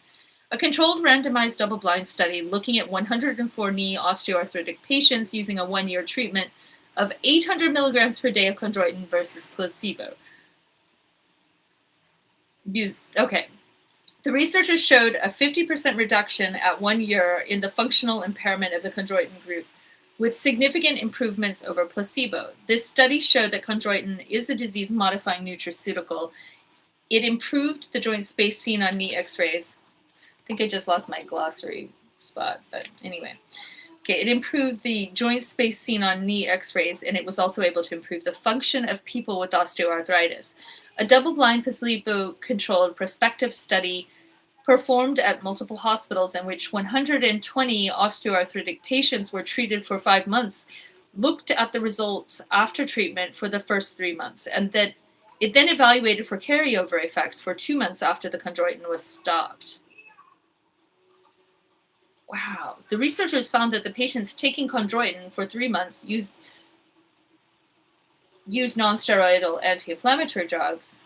Speaker 1: A controlled randomized double-blind study looking at 104 knee osteoarthritic patients using a 1-year treatment of 800 milligrams per day of chondroitin versus placebo. The researchers showed a 50% reduction at 1 year in the functional impairment of the chondroitin group, with significant improvements over placebo. This study showed that chondroitin is a disease-modifying nutraceutical. It improved the joint space seen on knee x-rays. I think I just lost my glossary spot, but anyway. It improved the joint space seen on knee x-rays, and it was also able to improve the function of people with osteoarthritis. A double-blind, placebo-controlled prospective study performed at multiple hospitals in which 120 osteoarthritic patients were treated for 5 months looked at the results after treatment for the first 3 months, and that it then evaluated for carryover effects for 2 months after the chondroitin was stopped. Wow. The researchers found that the patients taking chondroitin for 3 months used non-steroidal anti-inflammatory drugs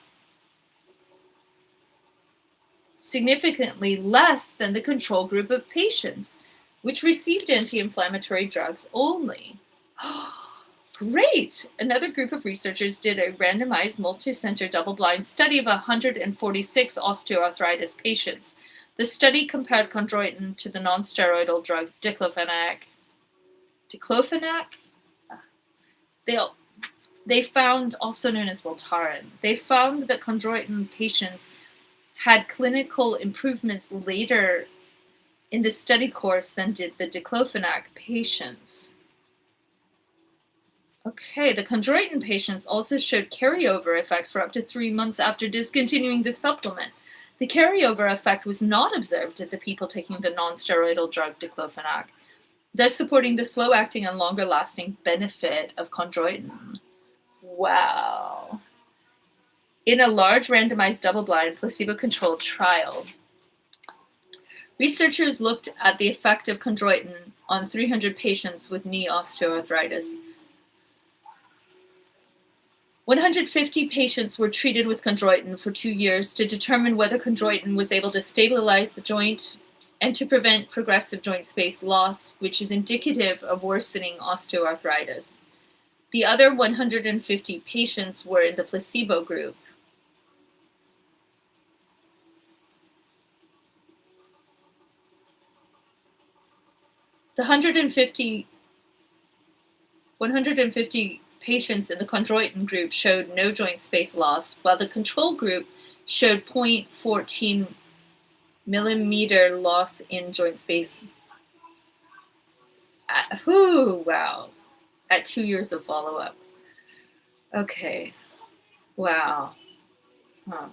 Speaker 1: significantly less than the control group of patients, which received anti-inflammatory drugs only. Great! Another group of researchers did a randomized multi-center double-blind study of 146 osteoarthritis patients. The study compared chondroitin to the non-steroidal drug diclofenac. They found, also known as Voltaren, they found that chondroitin patients had clinical improvements later in the study course than did the diclofenac patients. The chondroitin patients also showed carryover effects for up to 3 months after discontinuing the supplement. The carryover effect was not observed at the people taking the non-steroidal drug diclofenac, thus supporting the slow-acting and longer-lasting benefit of chondroitin. Wow. In a large randomized double-blind placebo-controlled trial, researchers looked at the effect of chondroitin on 300 patients with knee osteoarthritis. 150 patients were treated with chondroitin for 2 years to determine whether chondroitin was able to stabilize the joint and to prevent progressive joint space loss, which is indicative of worsening osteoarthritis. The other 150 patients were in the placebo group. The 150 patients in the chondroitin group showed no joint space loss, while the control group showed 0.14 millimeter loss in joint space. Wow. At 2 years of follow-up. Okay. Wow. Huh.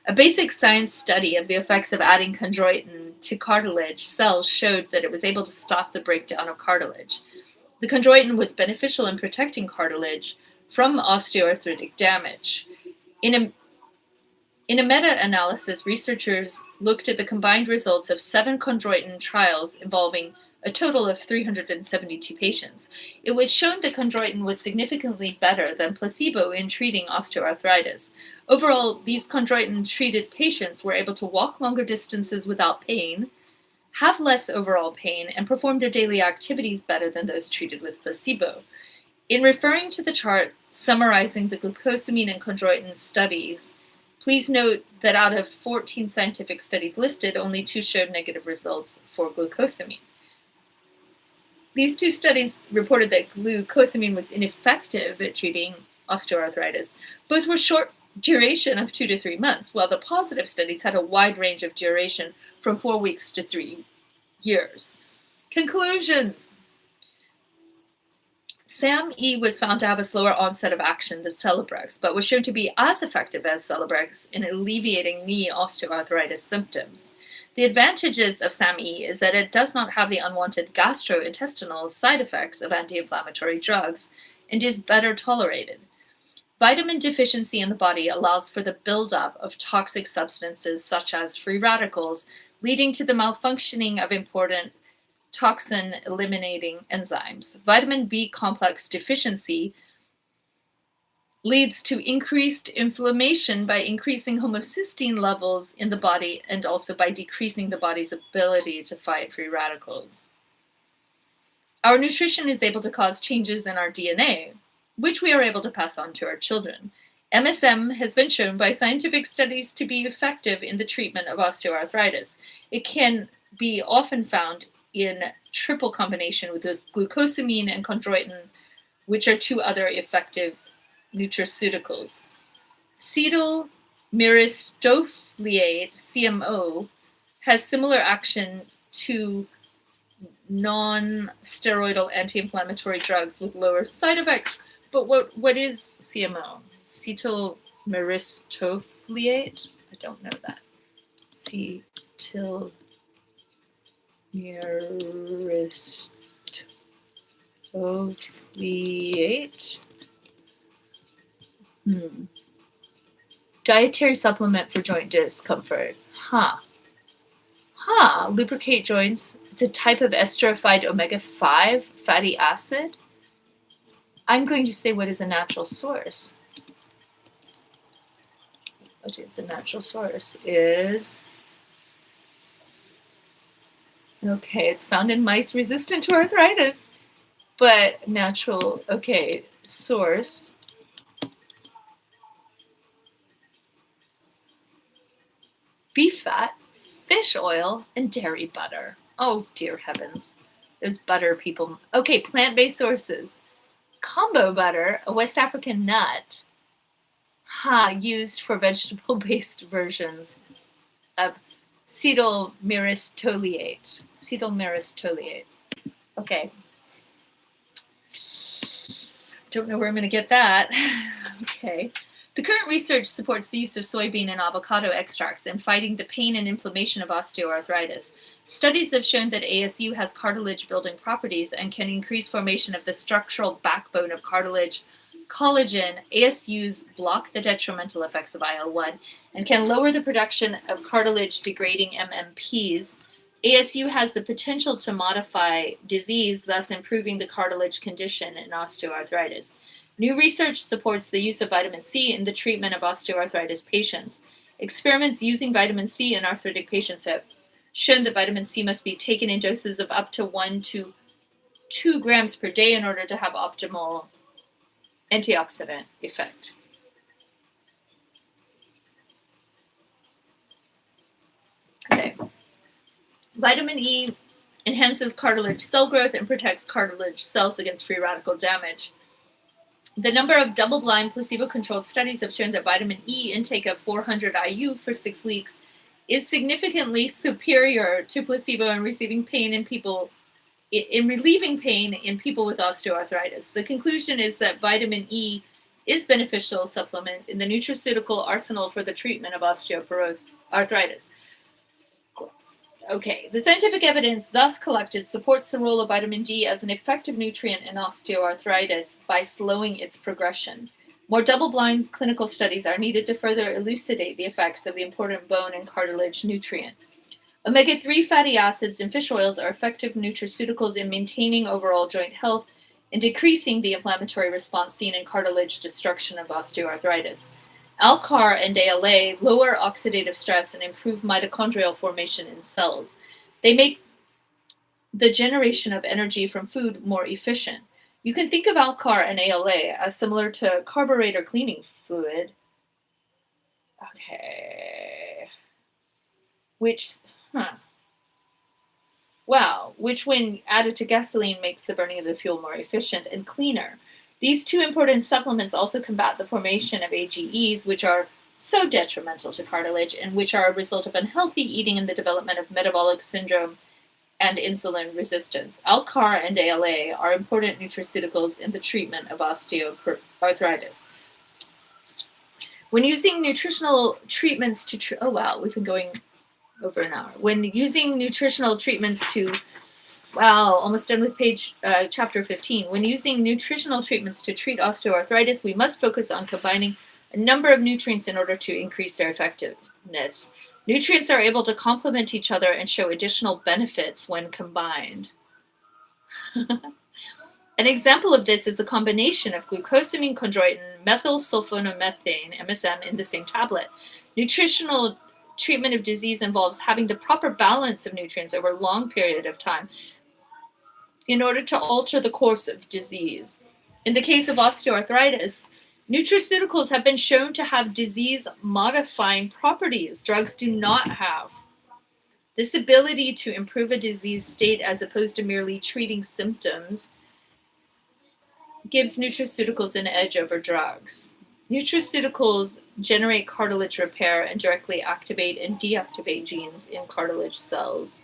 Speaker 1: A basic science study of the effects of adding chondroitin to cartilage cells showed that it was able to stop the breakdown of cartilage. The chondroitin was beneficial in protecting cartilage from osteoarthritic damage. In a meta-analysis, researchers looked at the combined results of 7 chondroitin trials involving a total of 372 patients. It was shown that chondroitin was significantly better than placebo in treating osteoarthritis. Overall, these chondroitin-treated patients were able to walk longer distances without pain, have less overall pain, and perform their daily activities better than those treated with placebo. In referring to the chart summarizing the glucosamine and chondroitin studies, please note that out of 14 scientific studies listed, only 2 showed negative results for glucosamine. These 2 studies reported that glucosamine was ineffective at treating osteoarthritis. Both were short duration of 2 to 3 months, while the positive studies had a wide range of duration from 4 weeks to 3 years. Conclusions. SAMe was found to have a slower onset of action than Celebrex, but was shown to be as effective as Celebrex in alleviating knee osteoarthritis symptoms. The advantages of SAMe is that it does not have the unwanted gastrointestinal side effects of anti-inflammatory drugs and is better tolerated. Vitamin deficiency in the body allows for the buildup of toxic substances such as free radicals, leading to the malfunctioning of important toxin-eliminating enzymes. Vitamin B complex deficiency leads to increased inflammation by increasing homocysteine levels in the body and also by decreasing the body's ability to fight free radicals. Our nutrition is able to cause changes in our DNA, which we are able to pass on to our children. MSM has been shown by scientific studies to be effective in the treatment of osteoarthritis. It can be often found in triple combination with the glucosamine and chondroitin, which are 2 other effective nutraceuticals. Cetyl myristoyl CMO has similar action to non-steroidal anti-inflammatory drugs with lower side effects. But what is CMO? Cetyl myristoyl? I don't know that. Cetyl myristoyl. Dietary supplement for joint discomfort. Lubricate joints. It's a type of esterified omega-5 fatty acid. I'm going to say what is a natural source. What is a natural source is... Okay, it's found in mice resistant to arthritis. But natural, okay, source. Beef fat, fish oil, and dairy butter. Oh, dear heavens. Those butter people. Okay, plant-based sources. Combo butter, a West African nut, used for vegetable-based versions of cetyl myristoyl. Okay. Don't know where I'm going to get that. Okay. The current research supports the use of soybean and avocado extracts in fighting the pain and inflammation of osteoarthritis. Studies have shown that ASU has cartilage-building properties and can increase formation of the structural backbone of cartilage. Collagen, ASUs block the detrimental effects of IL-1 and can lower the production of cartilage-degrading MMPs. ASU has the potential to modify disease, thus improving the cartilage condition in osteoarthritis. New research supports the use of vitamin C in the treatment of osteoarthritis patients. Experiments using vitamin C in arthritic patients have shown that vitamin C must be taken in doses of up to 1 to 2 grams per day in order to have optimal antioxidant effect. Okay. Vitamin E enhances cartilage cell growth and protects cartilage cells against free radical damage. The number of double-blind placebo-controlled studies have shown that vitamin E intake of 400 IU for 6 weeks is significantly superior to placebo in relieving pain in people with osteoarthritis. The conclusion is that vitamin E is a beneficial supplement in the nutraceutical arsenal for the treatment of osteoarthritis. Okay, the scientific evidence thus collected supports the role of vitamin D as an effective nutrient in osteoarthritis by slowing its progression. More double-blind clinical studies are needed to further elucidate the effects of the important bone and cartilage nutrient. Omega-3 fatty acids in fish oils are effective nutraceuticals in maintaining overall joint health and decreasing the inflammatory response seen in cartilage destruction of osteoarthritis. Alcar and ALA lower oxidative stress and improve mitochondrial formation in cells. They make the generation of energy from food more efficient. You can think of Alcar and ALA as similar to carburetor cleaning fluid. Okay. Which when added to gasoline makes the burning of the fuel more efficient and cleaner. These two important supplements also combat the formation of AGEs, which are so detrimental to cartilage and which are a result of unhealthy eating and the development of metabolic syndrome and insulin resistance. Alcar and ALA are important nutraceuticals in the treatment of osteoarthritis. When using nutritional treatments to we've been going over an hour. When using nutritional treatments to almost done with chapter 15. When using nutritional treatments to treat osteoarthritis, we must focus on combining a number of nutrients in order to increase their effectiveness. Nutrients are able to complement each other and show additional benefits when combined. An example of this is the combination of glucosamine, chondroitin, methylsulfonomethane, MSM, in the same tablet. Nutritional treatment of disease involves having the proper balance of nutrients over a long period of time in order to alter the course of disease. In the case of osteoarthritis, nutraceuticals have been shown to have disease-modifying properties drugs do not have. This ability to improve a disease state as opposed to merely treating symptoms gives nutraceuticals an edge over drugs. Nutraceuticals generate cartilage repair and directly activate and deactivate genes in cartilage cells.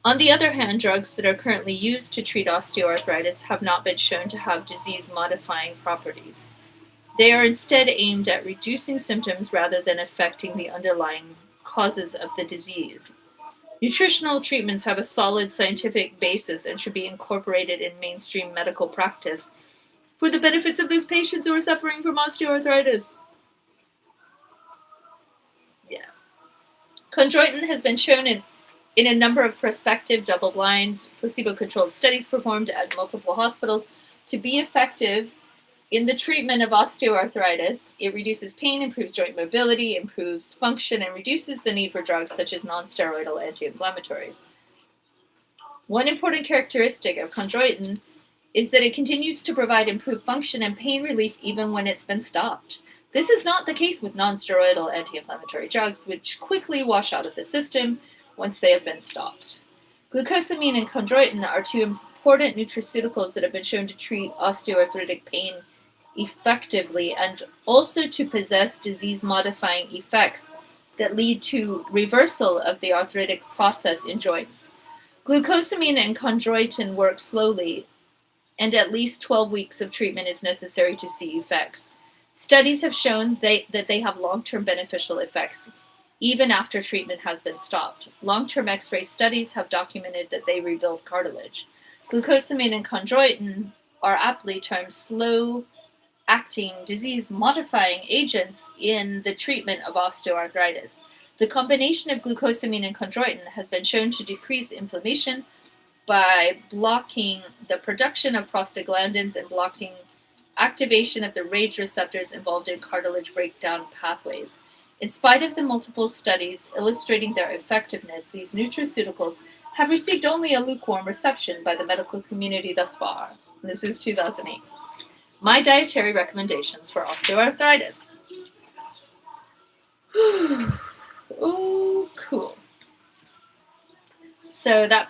Speaker 1: On the other hand, drugs that are currently used to treat osteoarthritis have not been shown to have disease-modifying properties. They are instead aimed at reducing symptoms rather than affecting the underlying causes of the disease. Nutritional treatments have a solid scientific basis and should be incorporated in mainstream medical practice for the benefits of those patients who are suffering from osteoarthritis. Chondroitin has been shown in a number of prospective, double-blind, placebo-controlled studies performed at multiple hospitals to be effective in the treatment of osteoarthritis. It reduces pain, improves joint mobility, improves function, and reduces the need for drugs such as non-steroidal anti-inflammatories. One important characteristic of chondroitin is that it continues to provide improved function and pain relief even when it's been stopped. This is not the case with non-steroidal anti-inflammatory drugs, which quickly wash out of the system once they have been stopped. Glucosamine and chondroitin are two important nutraceuticals that have been shown to treat osteoarthritic pain effectively and also to possess disease-modifying effects that lead to reversal of the arthritic process in joints. Glucosamine and chondroitin work slowly, and at least 12 weeks of treatment is necessary to see effects. Studies have shown that they have long-term beneficial effects, even after treatment has been stopped. Long-term X-ray studies have documented that they rebuild cartilage. Glucosamine and chondroitin are aptly termed slow-acting, disease-modifying agents in the treatment of osteoarthritis. The combination of glucosamine and chondroitin has been shown to decrease inflammation by blocking the production of prostaglandins and blocking activation of the RAGE receptors involved in cartilage breakdown pathways. In spite of the multiple studies illustrating their effectiveness, these nutraceuticals have received only a lukewarm reception by the medical community thus far. This is 2008. My dietary recommendations for osteoarthritis. Oh, cool. So that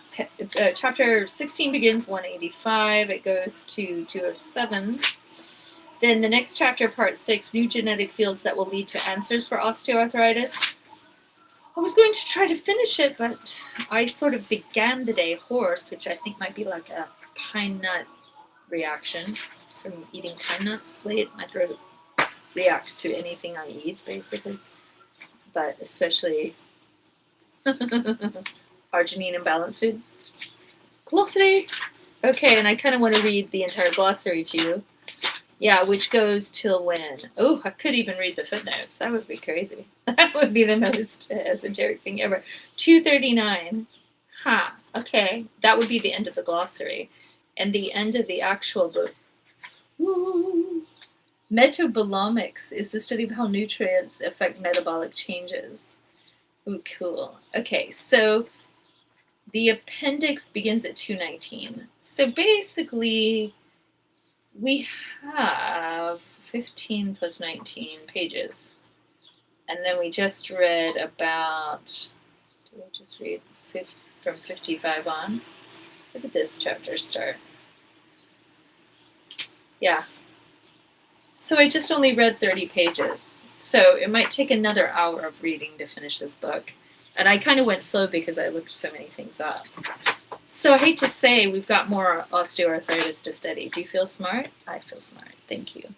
Speaker 1: chapter 16 begins 185. It goes to 207. Then the next chapter, part 6, new genetic fields that will lead to answers for osteoarthritis. I was going to try to finish it, but I sort of began the day hoarse, which I think might be like a pine nut reaction from eating pine nuts late. My throat reacts to anything I eat, basically, but especially arginine and balanced foods. Glossary. Okay, and I kind of want to read the entire glossary to you. Yeah, which goes till when? Oh, I could even read the footnotes. That would be crazy. That would be the most esoteric thing ever. 239. Okay. That would be the end of the glossary. And the end of the actual book. Woo. Metabolomics is the study of how nutrients affect metabolic changes. Ooh, cool. Okay, so the appendix begins at 219. So basically, we have 15 plus 19 pages. And then we just read about, did I just read from 55 on? Where did this chapter start? Yeah. So I just only read 30 pages. So it might take another hour of reading to finish this book. And I kind of went slow because I looked so many things up. So I hate to say we've got more osteoarthritis to study. Do you feel smart? I feel smart. Thank you.